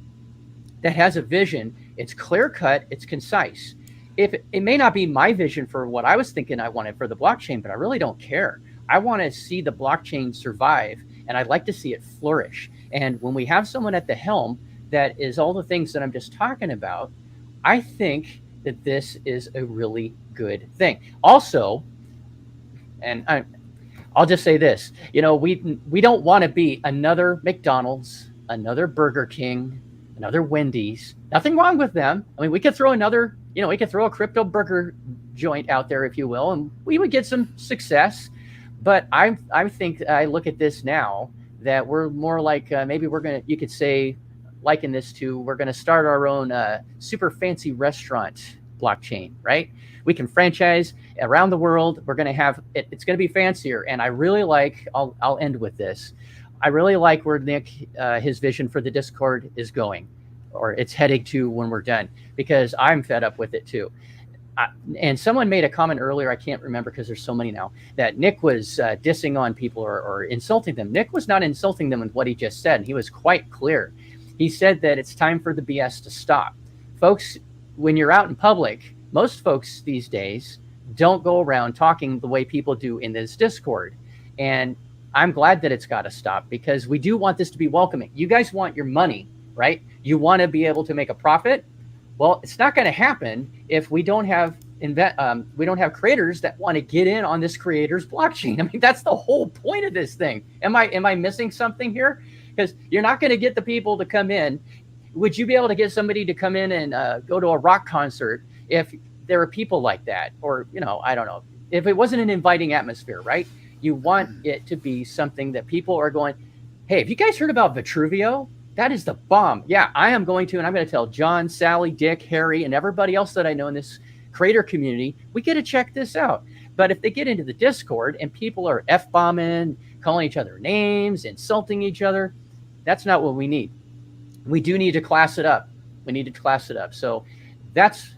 that has a vision. It's clear cut. It's concise. If it may not be my vision for what I was thinking I wanted for the blockchain, but I really don't care. I want to see the blockchain survive, and I'd like to see it flourish. And when we have someone at the helm that is all the things that I'm just talking about, I think that this is a really good thing. Also, and I'll just say this, we don't want to be another McDonald's, another Burger King, another Wendy's. Nothing wrong with them. I mean, we could throw we could throw a crypto burger joint out there, if you will, and we would get some success. But I think I look at this now that we're more like maybe you could say, liken this to, we're going to start our own super fancy restaurant blockchain, right? We can franchise around the world. We're going to have it. It's going to be fancier. And I really like, I'll end with this. I really like where Nick, his vision for the Discord is going, or it's heading to when we're done, because I'm fed up with it too. And someone made a comment earlier, I can't remember because there's so many now, that Nick was dissing on people or insulting them. Nick was not insulting them with what he just said. He was quite clear. He said that it's time for the BS to stop. Folks, when you're out in public, most folks these days don't go around talking the way people do in this Discord. And I'm glad that it's got to stop, because we do want this to be welcoming. You guys want your money, right? You want to be able to make a profit. Well, it's not going to happen if we don't have creators that want to get in on this creator's blockchain. I mean, that's the whole point of this thing. Am I missing something here? Because you're not going to get the people to come in. Would you be able to get somebody to come in and go to a rock concert if there are people like that? Or, I don't know. If it wasn't an inviting atmosphere, right? You want it to be something that people are going, hey, have you guys heard about Vitruveo? That is the bomb. Yeah, I am going to, and I'm going to tell John, Sally, Dick, Harry, and everybody else that I know in this creator community, we got to check this out. But if they get into the Discord and people are F-bombing, calling each other names, insulting each other, that's not what we need. we do need to class it up. We need to class it up. So that's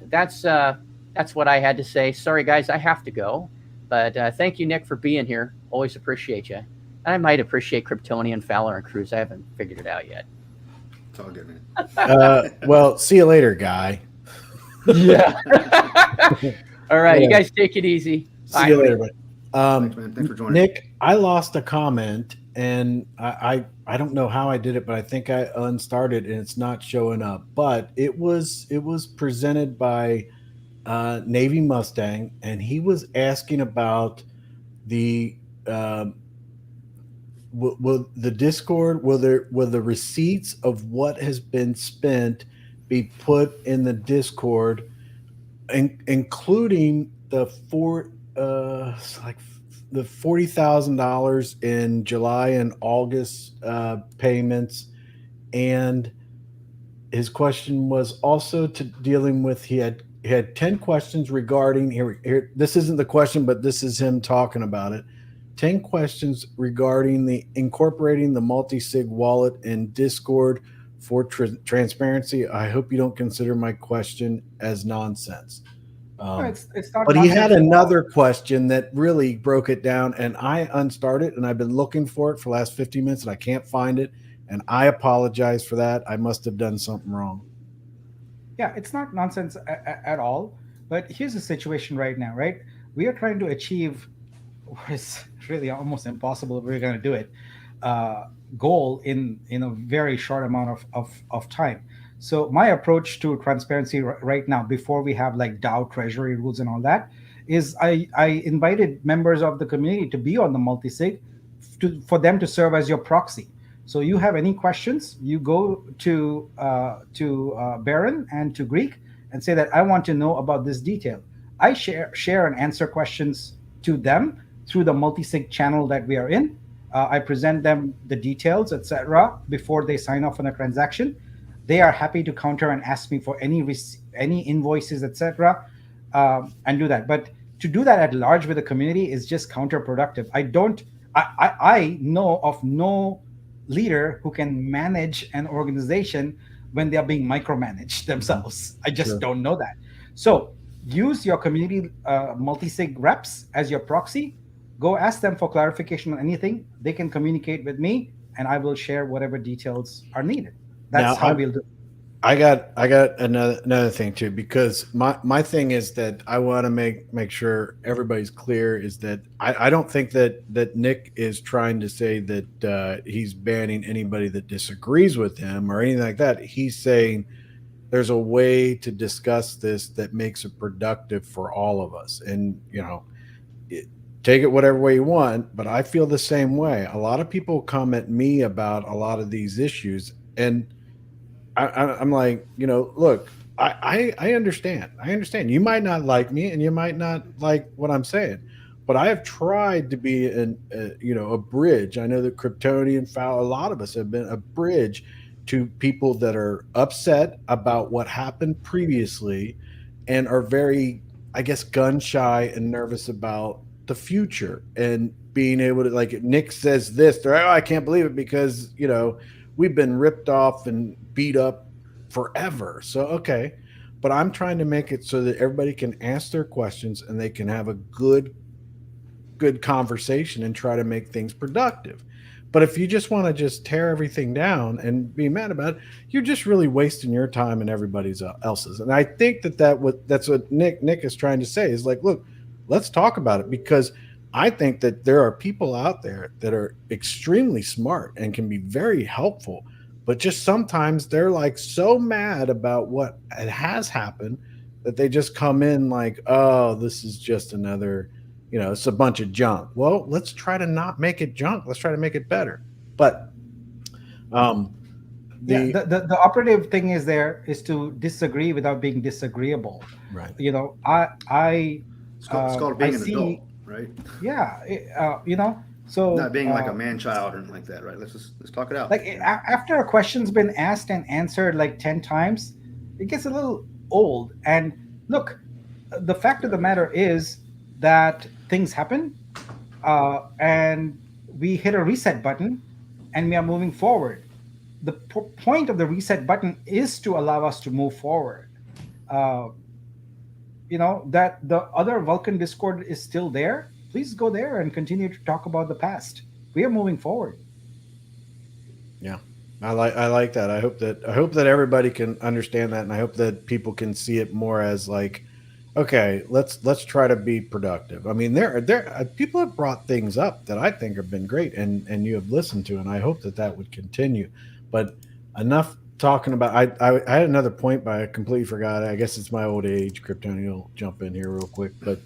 what I had to say. Sorry, guys, I have to go. But thank you, Nick, for being here. Always appreciate you. I might appreciate Kryptonian, Fowler, and Cruz. I haven't figured it out yet. It's all good, man. Well, see you later, guy. Yeah. All right, Yeah. you guys take it easy. See you later, buddy. Thanks, man. Thanks for joining. Nick, I lost a comment, and I don't know how I did it, but I think I unstarted and it's not showing up. But it was presented by Navy Mustang, and he was asking about the will the Discord, will the receipts of what has been spent be put in the Discord, including the the $40,000 in July and August payments. And his question was also to dealing with, he had 10 questions regarding here. This isn't the question, but this is him talking about it. 10 questions regarding the incorporating the multi-sig wallet in Discord for transparency. I hope you don't consider my question as nonsense. It's not. But he had nonsense at all. another question that really broke it down, and I unstarted it, and I've been looking for it for the last 50 minutes, and I can't find it. And I apologize for that. I must have done something wrong. Yeah, it's not nonsense at all. But here's the situation right now, right? We are trying to achieve what is really almost impossible if we're going to do it, goal in a very short amount of time. So my approach to transparency right now, before we have like DAO treasury rules and all that, is I invited members of the community to be on the multi-sig for them to serve as your proxy. So you have any questions, you go to Baron and to Greek and say that I want to know about this detail. I share and answer questions to them through the multi-sig channel that we are in. I present them the details, etc., before they sign off on a transaction. They are happy to counter and ask me for any invoices, etc., and do that. But to do that at large with the community is just counterproductive. I know of no leader who can manage an organization when they are being micromanaged themselves. I just don't know that. So use your community multi-sig reps as your proxy. Go ask them for clarification on anything. They can communicate with me, and I will share whatever details are needed. That's how we'll do it. I got another thing too, because my thing is that I want to make sure everybody's clear is that I don't think that Nick is trying to say that he's banning anybody that disagrees with him or anything like that. He's saying there's a way to discuss this that makes it productive for all of us, and take it whatever way you want. But I feel the same way. A lot of people come at me about a lot of these issues, and I'm like, look, I understand. I understand. You might not like me, and you might not like what I'm saying, but I have tried to be a bridge. I know that Kryptonian, Foul, a lot of us have been a bridge to people that are upset about what happened previously, and are very, I guess, gun shy and nervous about the future, and being able to, like, if Nick says this, they're like, oh, I can't believe it because we've been ripped off and beat up forever. So, okay. But I'm trying to make it so that everybody can ask their questions and they can have a good conversation and try to make things productive. But if you just want to just tear everything down and be mad about it, you're just really wasting your time and everybody's else's. And I think that's what Nick is trying to say is like, look, let's talk about it, because I think that there are people out there that are extremely smart and can be very helpful, but just sometimes they're like so mad about what has happened that they just come in like, oh, this is just another, it's a bunch of junk. Well, let's try to not make it junk. Let's try to make it better. But the operative thing is to disagree without being disagreeable. Right. It's called being an adult, right? Yeah. So not being like a man child or anything like that, right? Let's talk it out. Like after a question's been asked and answered like 10 times, it gets a little old. And look, the fact of the matter is that things happen, and we hit a reset button, and we are moving forward. the point of the reset button is to allow us to move forward. Uh, that the other Vulcan Discord is still there. Please go there and continue to talk about the past. We are moving forward. Yeah. I like that. I hope that everybody can understand that, and I hope that people can see it more as like, okay, let's try to be productive. I mean, there people have brought things up that I think have been great, and you have listened to, and I hope that would continue. But enough talking about. I had another point, but I completely forgot. I guess it's my old age. Kryptonian will jump in here real quick, but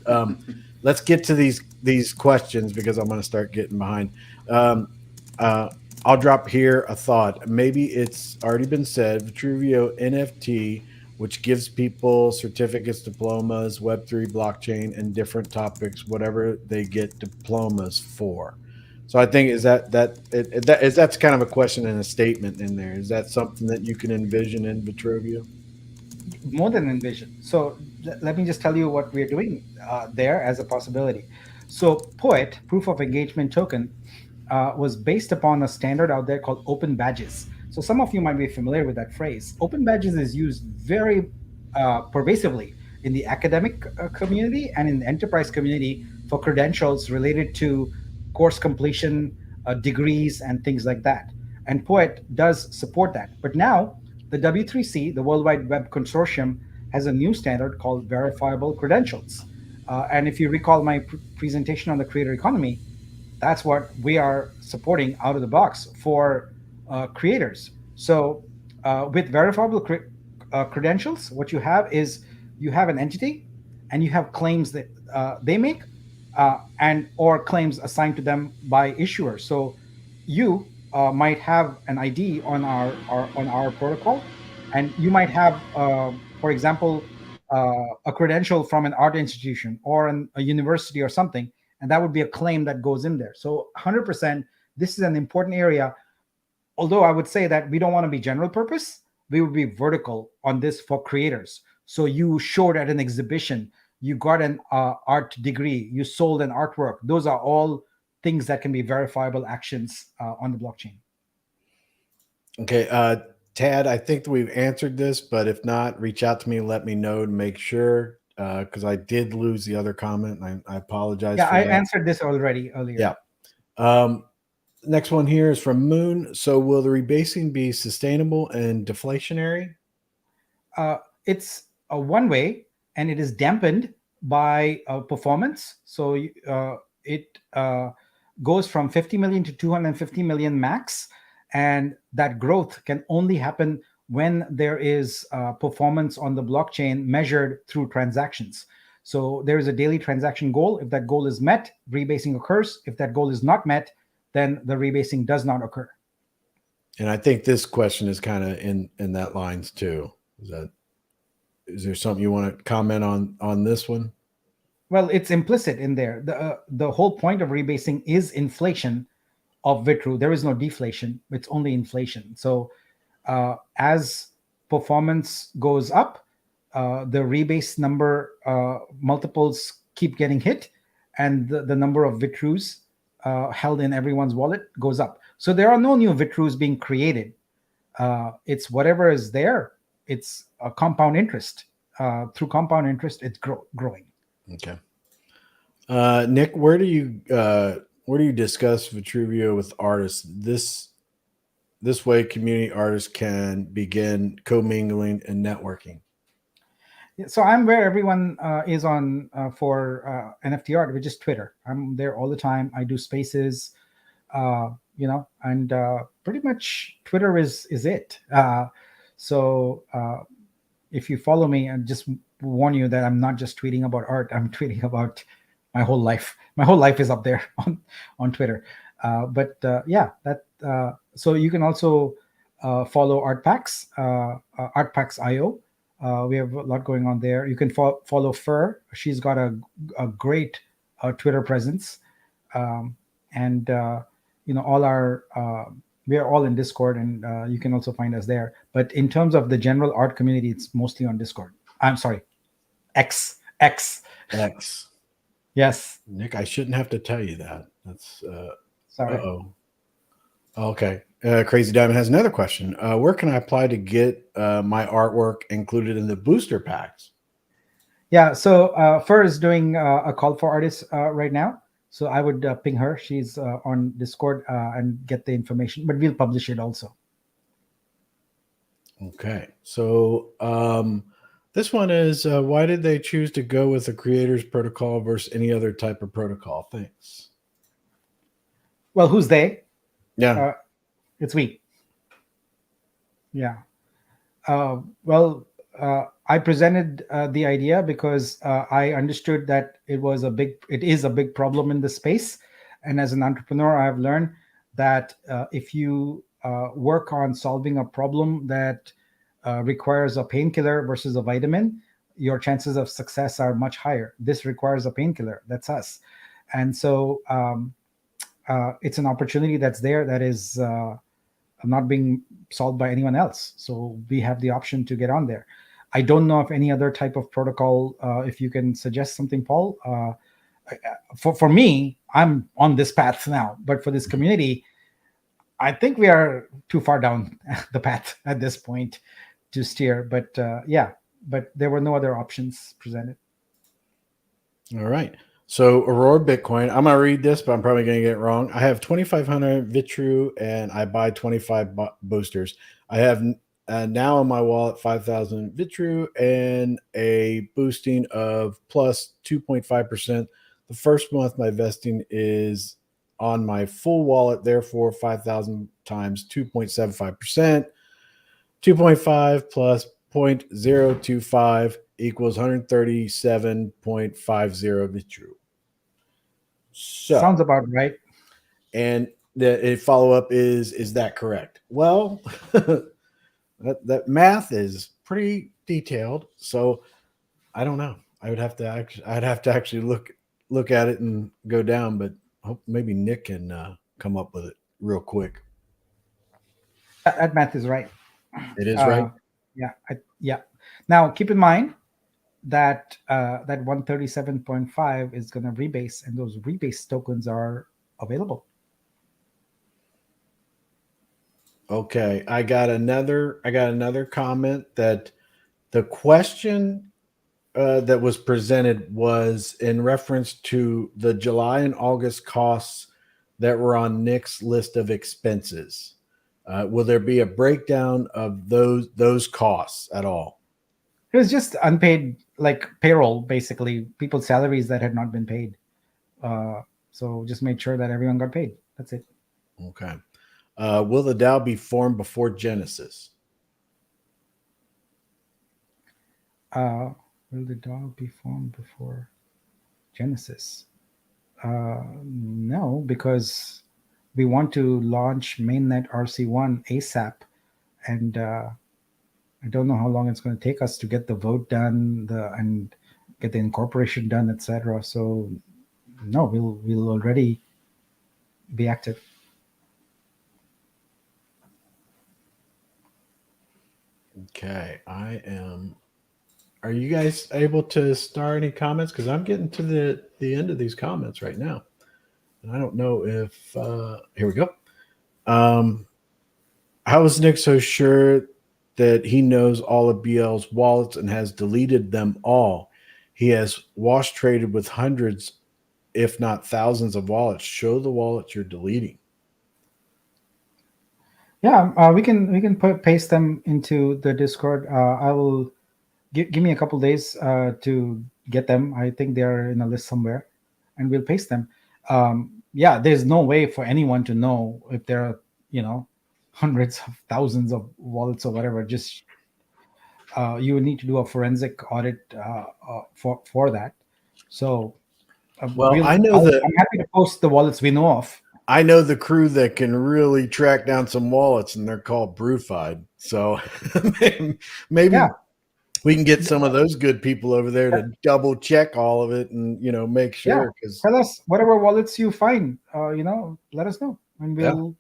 let's get to these questions because I'm going to start getting behind. Um, uh, I'll drop here a thought. Maybe it's already been said. Vitruveo NFT, which gives people certificates, diplomas, Web3, blockchain, and different topics, whatever they get diplomas for. So I think that's kind of a question and a statement in there. Is that something that you can envision in Vitruveo? More than envision. So let me just tell you what we're doing there as a possibility. So Poet, proof of engagement token, was based upon a standard out there called open badges. So some of you might be familiar with that phrase. Open badges is used very pervasively in the academic community and in the enterprise community for credentials related to course completion, degrees, and things like that. And Poet does support that. But now the W3C, the World Wide Web Consortium, has a new standard called verifiable credentials. And if you recall my presentation on the creator economy, that's what we are supporting out of the box for creators. So with verifiable credentials, what you have is you have an entity and you have claims that they make and or claims assigned to them by issuers. So you might have an ID on our protocol, and you might have, for example, a credential from an art institution or a university or something, and that would be a claim that goes in there. So 100%, this is an important area. Although I would say that we don't want to be general purpose, we would be vertical on this for creators. So you showed at an exhibition, you got an art degree, you sold an artwork. Those are all things that can be verifiable actions on the blockchain. Okay, Tad, I think that we've answered this, but if not, reach out to me and let me know to make sure because I did lose the other comment. And I apologize. Yeah, for I that. answered this already earlier. Yeah. Next one here is from Moon. So, will the rebasing be sustainable and deflationary? It's a one way, and it is dampened by performance. So it goes from 50 million to 250 million max, and that growth can only happen when there is performance on the blockchain measured through transactions. So there is a daily transaction goal. If that goal is met, rebasing occurs. If that goal is not met, then the rebasing does not occur. And I think this question is kind of in that lines too. Is there something you want to comment on this one? Well, it's implicit in there. The whole point of rebasing is inflation of Vitru. There is no deflation. It's only inflation. So as performance goes up, the rebase number multiples keep getting hit, and the number of Vitrus held in everyone's wallet goes up. So there are no new Vitrus being created. It's whatever is there. It's a compound interest. Through compound interest, it's growing. Okay. Nick, where do you discuss Vitruveo with artists? This way, community artists can begin commingling and networking. So I'm where everyone is on for NFT art, which is Twitter. I'm there all the time. I do spaces, and pretty much Twitter is it. So if you follow me, and just warn you that I'm not just tweeting about art. I'm tweeting about my whole life. My whole life is up there on Twitter. So you can also follow Artpacks, Artpacks.io. We have a lot going on there. You can follow Fur. She's got a great Twitter presence, and all our we are all in Discord, and you can also find us there. But in terms of the general art community, it's mostly on Discord. I'm sorry, X. Yes, Nick, I shouldn't have to tell you that. That's sorry. Uh-oh. Okay. Crazy Diamond has another question. Where can I apply to get my artwork included in the booster packs? Yeah, so Fur is doing a call for artists right now. So I would ping her. She's on Discord and get the information, but we'll publish it also. Okay. So this one is why did they choose to go with the creators protocol versus any other type of protocol? Thanks. Well, who's they? Yeah. It's we. Yeah. Well, I presented the idea because I understood that it is a big problem in the space, and as an entrepreneur, I have learned that if you work on solving a problem that requires a painkiller versus a vitamin, your chances of success are much higher. This requires a painkiller. That's us, and so it's an opportunity that's there that is not being solved by anyone else. So we have the option to get on there. I don't know of any other type of protocol. If you can suggest something, Paul. For me, I'm on this path now, but for this community, I think we are too far down the path at this point to steer. But but there were no other options presented. All right. So Aurora Bitcoin, I'm going to read this, but I'm probably going to get it wrong. I have 2,500 Vitru and I buy 25 boosters. I have now in my wallet 5,000 Vitru and a boosting of plus 2.5%. The first month my vesting is on my full wallet, therefore 5,000 times 2.75%. 2.5 plus 0.025 equals 137.50 Vitru. So, sounds about right. And the follow up is that correct? Well, that math is pretty detailed, so I don't know. I'd have to actually look at it and go down, but hope maybe Nick can come up with it real quick. That math is right. It is right. Yeah. Now keep in mind that that 137.5 is going to rebase, and those rebase tokens are available. Okay, I got another comment that the question that was presented was in reference to the July and August costs that were on Nick's list of expenses. Will there be a breakdown of those costs at all? It was just unpaid, like payroll, basically, people's salaries that had not been paid. So just made sure that everyone got paid. That's it. Okay. Will the DAO be formed before Genesis? Will the DAO be formed before Genesis? No, because we want to launch mainnet RC1 ASAP, and I don't know how long it's going to take us to get the vote done, and get the incorporation done, etc. So, no, we'll already be active. Okay, I am. Are you guys able to start any comments? Because I'm getting to the end of these comments right now, and I don't know if here we go. How is Nick so sure that he knows all of BL's wallets and has deleted them all? He has wash traded with hundreds, if not thousands, of wallets. Show the wallets you're deleting. Yeah, we can paste them into the Discord. I will give me a couple days to get them. I think they're in a list somewhere, and we'll paste them. Yeah, there's no way for anyone to know if there are hundreds of thousands of wallets or whatever. Just you would need to do a forensic audit for that. So, well, I'm happy to post the wallets we know of. I know the crew that can really track down some wallets, and they're called Brewfied. So maybe we can get some of those good people over there to double check all of it and make sure. Because tell us whatever wallets you find. Let us know, and we'll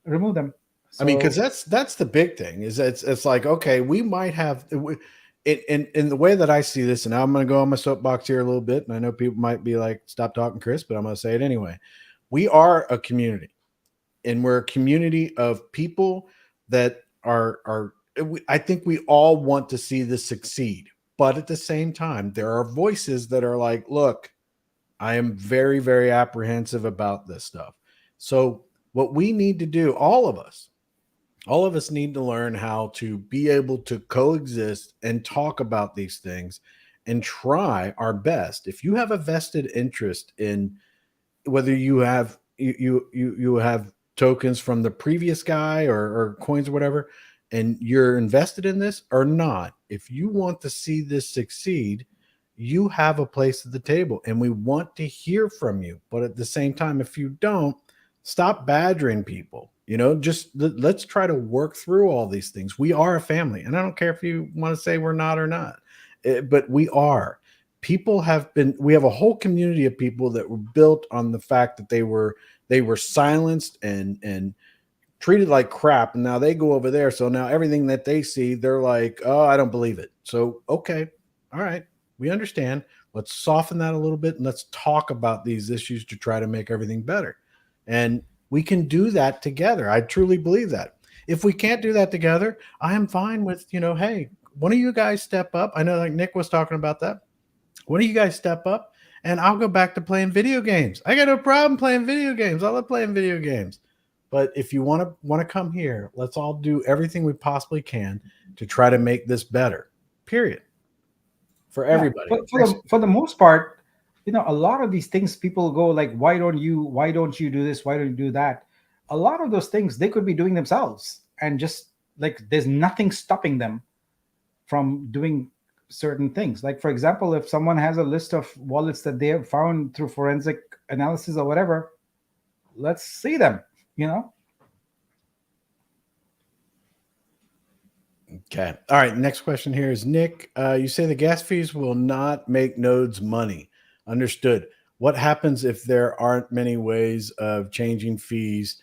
remove them. So, I mean, because that's the big thing is it's like, okay, we might have in the way that I see this, and I'm going to go on my soapbox here a little bit, and I know people might be like, stop talking, Chris, but I'm going to say it anyway. We are a community. and we're a community of people that are. I think we all want to see this succeed, but at the same time, there are voices that are like, "Look, I am very, very apprehensive about this stuff." So, what we need to do, all of us need to learn how to be able to coexist and talk about these things and try our best. If you have a vested interest in whether you have tokens from the previous guy or coins or whatever, and you're invested in this or not, if you want to see this succeed, you have a place at the table and we want to hear from you. But at the same time, if you don't, stop badgering people. Just let's try to work through all these things. We are a family, and I don't care if you want to say we're not or not, but we are. We have a whole community of people that were built on the fact that they were silenced and treated like crap, and now they go over there. So now everything that they see, they're like, "Oh, I don't believe it." So, okay, all right, we understand. Let's soften that a little bit, and let's talk about these issues to try to make everything better. And we can do that together. I truly believe that. If we can't do that together, I am fine with, hey, one of you guys step up. I know like Nick was talking about that. One of you guys step up and I'll go back to playing video games. I got no problem playing video games. I love playing video games. But if you want to come here, let's all do everything we possibly can to try to make this better. Period. For everybody. Yeah, for the most part, a lot of these things people go like, why don't you do this? Why don't you do that? A lot of those things they could be doing themselves, and just like there's nothing stopping them from doing certain things. Like, for example, if someone has a list of wallets that they have found through forensic analysis or whatever, let's see them, Okay. All right. Next question here is Nick. You say the gas fees will not make nodes money. Understood. What happens if there aren't many ways of changing fees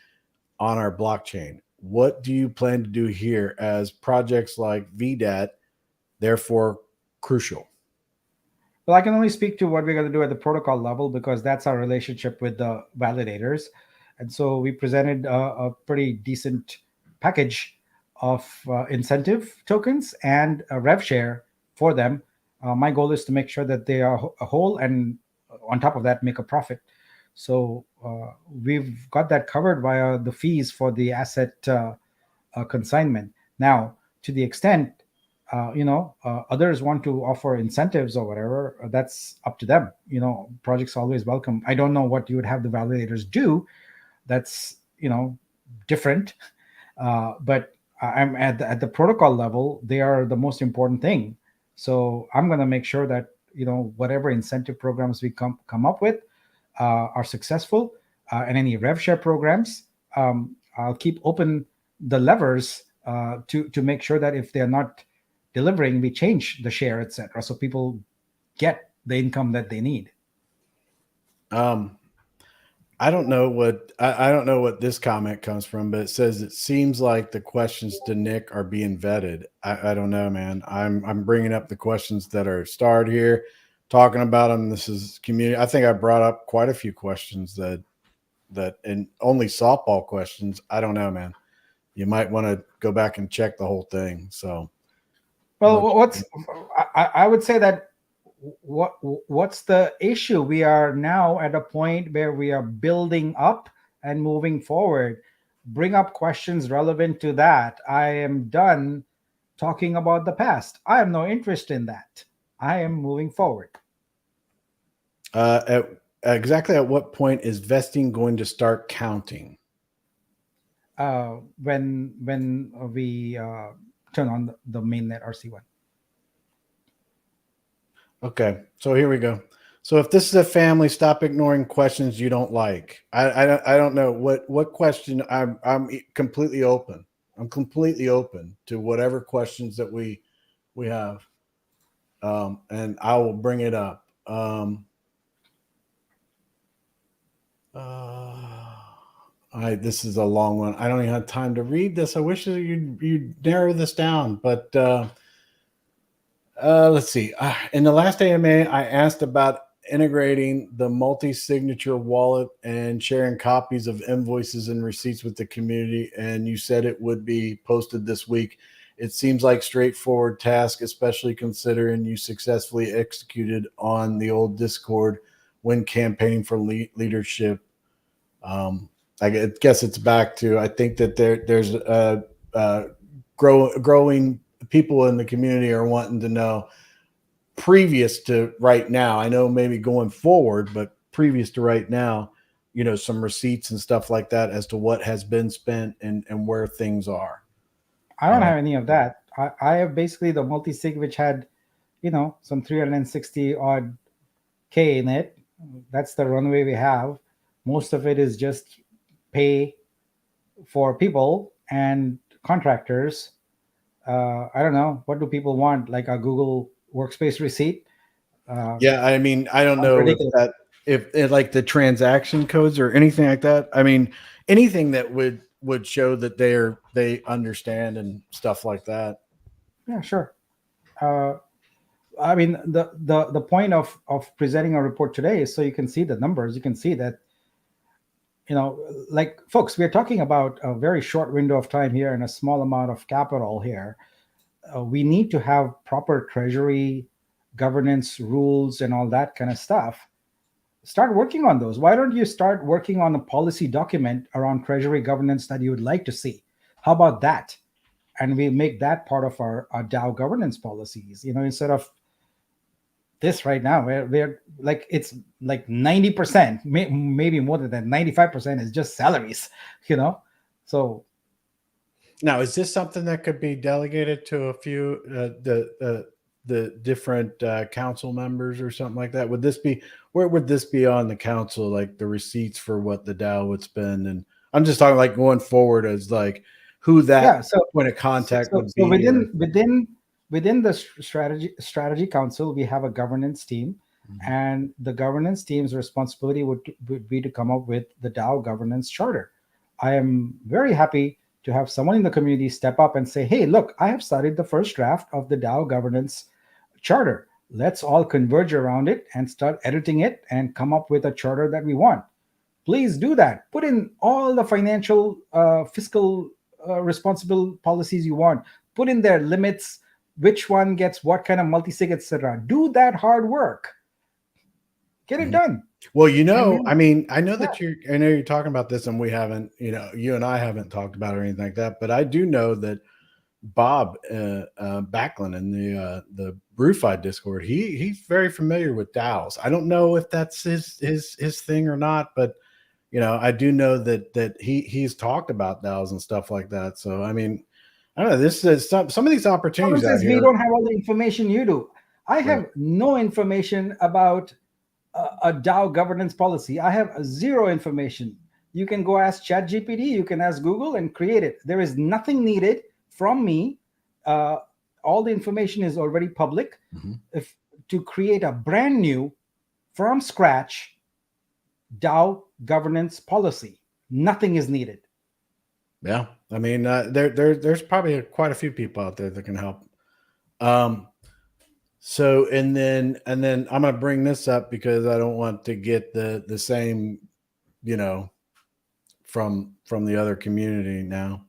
on our blockchain? What do you plan to do here as projects like VDAT, therefore crucial? Well, I can only speak to what we're going to do at the protocol level because that's our relationship with the validators. And so we presented a pretty decent package of incentive tokens and a rev share for them. My goal is to make sure that they are whole, and on top of that, make a profit. So we've got that covered via the fees for the asset consignment. Now, to the extent others want to offer incentives or whatever, that's up to them. Projects always welcome. I don't know what you would have the validators do. That's different, but I'm at the protocol level. They are the most important thing. So I'm going to make sure that whatever incentive programs we come up with are successful, and any rev share programs, I'll keep open the levers to make sure that if they're not delivering, we change the share, etc., so people get the income that they need. I don't know what this comment comes from, but it says it seems like the questions to Nick are being vetted. I don't know, man. I'm bringing up the questions that are starred here, talking about them. This is community. I think I brought up quite a few questions that and only softball questions. I don't know, man. You might want to go back and check the whole thing. So, well, I would say that what's the issue? We are now at a point where we are building up and moving forward. Bring up questions relevant to that. I am done talking about the past. I have no interest in that. I am moving forward. Exactly at what point is vesting going to start counting? When we turn on the mainnet RC1. Okay, so here we go. So if this is a family, stop ignoring questions you don't like. I don't know what question. I'm completely open. I'm completely open to whatever questions that we have, and I will bring it up. This is a long one. I don't even have time to read this. I wish you'd narrow this down, but let's see. In the last AMA, I asked about integrating the multi-signature wallet and sharing copies of invoices and receipts with the community, and you said it would be posted this week. It seems like straightforward task, especially considering you successfully executed on the old Discord when campaigning for leadership. I guess it's back to, I think that there's growing people in the community are wanting to know, previous to right now, I know maybe going forward, but previous to right now, some receipts and stuff like that as to what has been spent and where things are. I don't have any of that. I have basically the multi-sig, which had, some 360 odd K in it. That's the runway we have. Most of it is just pay for people and contractors. I don't know. What do people want? Like a Google Workspace receipt? Yeah, I mean, I don't know if like the transaction codes or anything like that. I mean, anything that would show that they understand and stuff like that. Yeah, sure. I mean, the point of presenting a report today is so you can see the numbers. You can see that, like, folks, we're talking about a very short window of time here and a small amount of capital here. We need to have proper treasury governance rules and all that kind of stuff. Start working on those. Why don't you start working on a policy document around treasury governance that you would like to see? How about that? And we make that part of our DAO governance policies, instead of this right now, we're like, it's like 90%, maybe more than that, 95% is just salaries, So now, is this something that could be delegated to a few the different council members or something like that? Where would this be on the council, like the receipts for what the DAO would spend? And I'm just talking like going forward as like who that point of contact would be. So within the strategy council, we have a governance team, and the governance team's responsibility would be to come up with the DAO governance charter. I am very happy to have someone in the community step up and say, hey, look, I have studied the first draft of the DAO governance charter. Let's all converge around it and start editing it and come up with a charter that we want. Please do that. Put in all the financial, fiscal, responsible policies you want. Put in their limits, which one gets what kind of multi-sig, etc. Do that hard work. Get it done. Well, I mean, I know that you're talking about this, and we haven't, you and I haven't talked about it or anything like that, but I do know that Bob Backlund in the BrewFi Discord, he's very familiar with DAOs. I don't know if that's his thing or not, but I do know that he's talked about DAOs and stuff like that. So I mean, I don't know. This is some of these opportunities out here. We don't have all the information you do. I have no information about a DAO governance policy. I have zero information. You can go ask ChatGPT, you can ask Google and create it. There is nothing needed from me. All the information is already public. If to create a brand new, from scratch, DAO governance policy, nothing is needed. Yeah, I mean, there's probably quite a few people out there that can help. So and then I'm gonna bring this up because I don't want to get the same, from the other community now.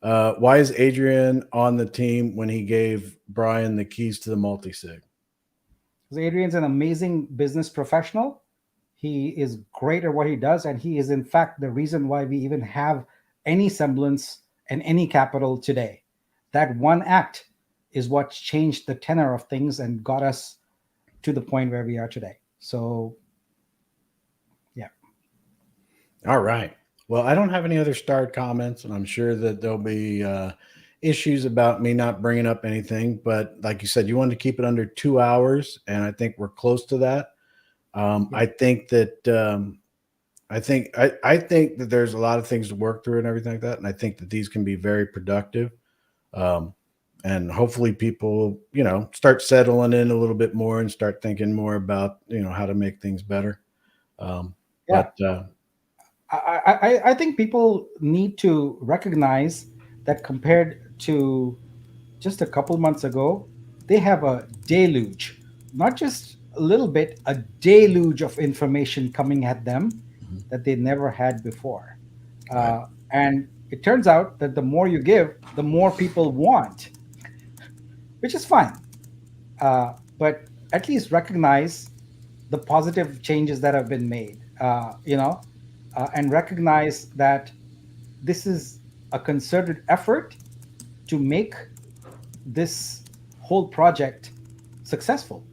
Why is Adrian on the team when he gave Brian the keys to the multi-sig? Because Adrian's an amazing business professional. He is great at what he does, and he is in fact the reason why we even have any semblance and any capital today. That one act is what changed the tenor of things and got us to the point where we are today. So, yeah. All right. Well, I don't have any other starred comments, and I'm sure that there'll be issues about me not bringing up anything. But like you said, you wanted to keep it under 2 hours, and I think we're close to that. I think that I think that there's a lot of things to work through and everything like that, and I think that these can be very productive. And hopefully people, start settling in a little bit more and start thinking more about, how to make things better. But I think people need to recognize that compared to just a couple months ago, they have a deluge, not just a little bit a deluge of information coming at them that they never had before. And it turns out that the more you give, the more people want, which is fine. But at least recognize the positive changes that have been made, and recognize that this is a concerted effort to make this whole project successful.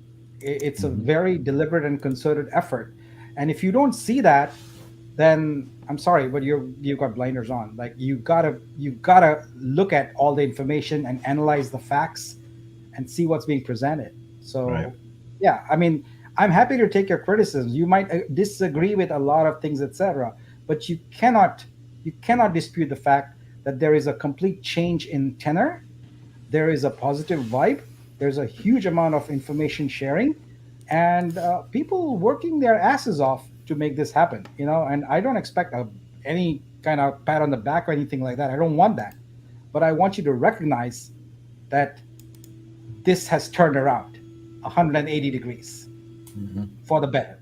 It's a very deliberate and concerted effort. And if you don't see that, then I'm sorry, but you've got blinders on. Like you gotta look at all the information and analyze the facts and see what's being presented. So Right. yeah, I mean, I'm happy to take your criticisms. You might disagree with a lot of things, etc., but you cannot dispute the fact that there is a complete change in tenor. There is a positive vibe. There's a huge amount of information sharing, and people working their asses off to make this happen. And I don't expect any kind of pat on the back or anything like that. I don't want that, but I want you to recognize that this has turned around 180 degrees for the better.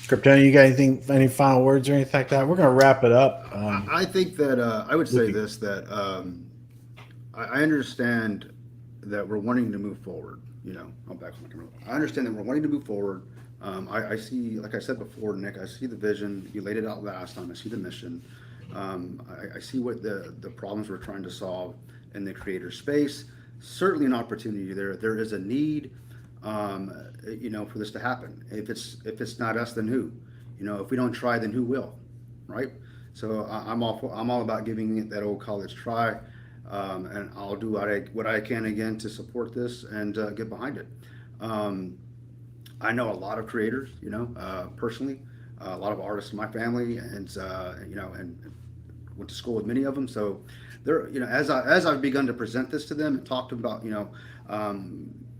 Kryptonian, you got any final words or anything like that? We're going to wrap it up. I think that I would say this, that I understand that we're wanting to move forward. I'm back on the camera. I understand that we're wanting to move forward. I see, like I said before, Nick, I see the vision. You laid it out last time. I see the mission. I see what the problems we're trying to solve in the creator space. Certainly an opportunity there. There is a need, for this to happen. If it's not us, then who? If we don't try, then who will, right? So I'm all about giving it that old college try, and I'll do what I can again to support this and get behind it. I know a lot of creators, personally, a lot of artists in my family, and and went to school with many of them. So they're, as I've begun to present this to them and talk to them about,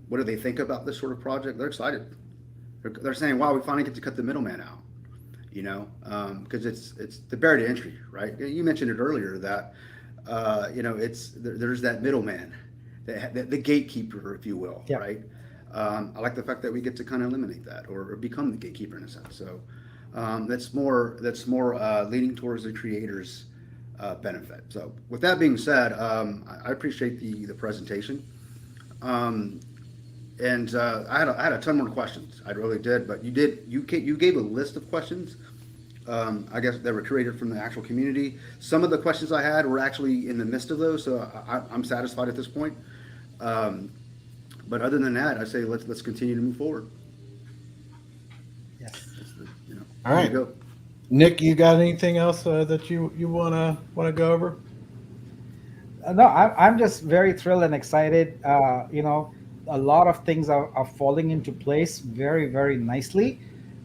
what do they think about this sort of project? They're excited. They're saying, "Wow, we finally get to cut the middleman out." Because it's the barrier to entry, right? You mentioned it earlier that there's that middleman, the gatekeeper, if you will, Yeah. right? I like the fact that we get to kind of eliminate that or become the gatekeeper in a sense. So that's more leaning towards the creator's benefit. So with that being said, I appreciate the presentation. And I had a ton more questions. I really did, but you gave a list of questions. I guess that were created from the actual community. Some of the questions I had were actually in the midst of those, so I'm satisfied at this point. But other than that, I say let's continue to move forward. Yes. All right. Go. Nick, you got anything else that you wanna go over? No, I'm just very thrilled and excited. A lot of things are falling into place very, very nicely.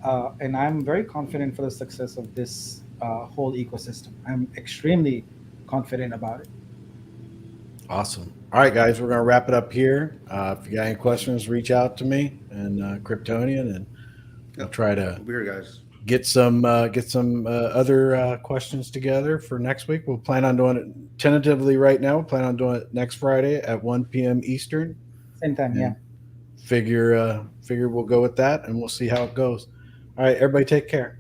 And I'm very confident for the success of this whole ecosystem. I'm extremely confident about it. Awesome. All right, guys, we're going to wrap it up here. If you got any questions, reach out to me and Kryptonian, and we'll try to We'll be here, guys. get some other questions together for next week. We'll plan on doing it tentatively right now. We'll plan on doing it next Friday at 1 p.m. Eastern. Same time, yeah. Figure we'll go with that, and we'll see how it goes. All right, everybody take care.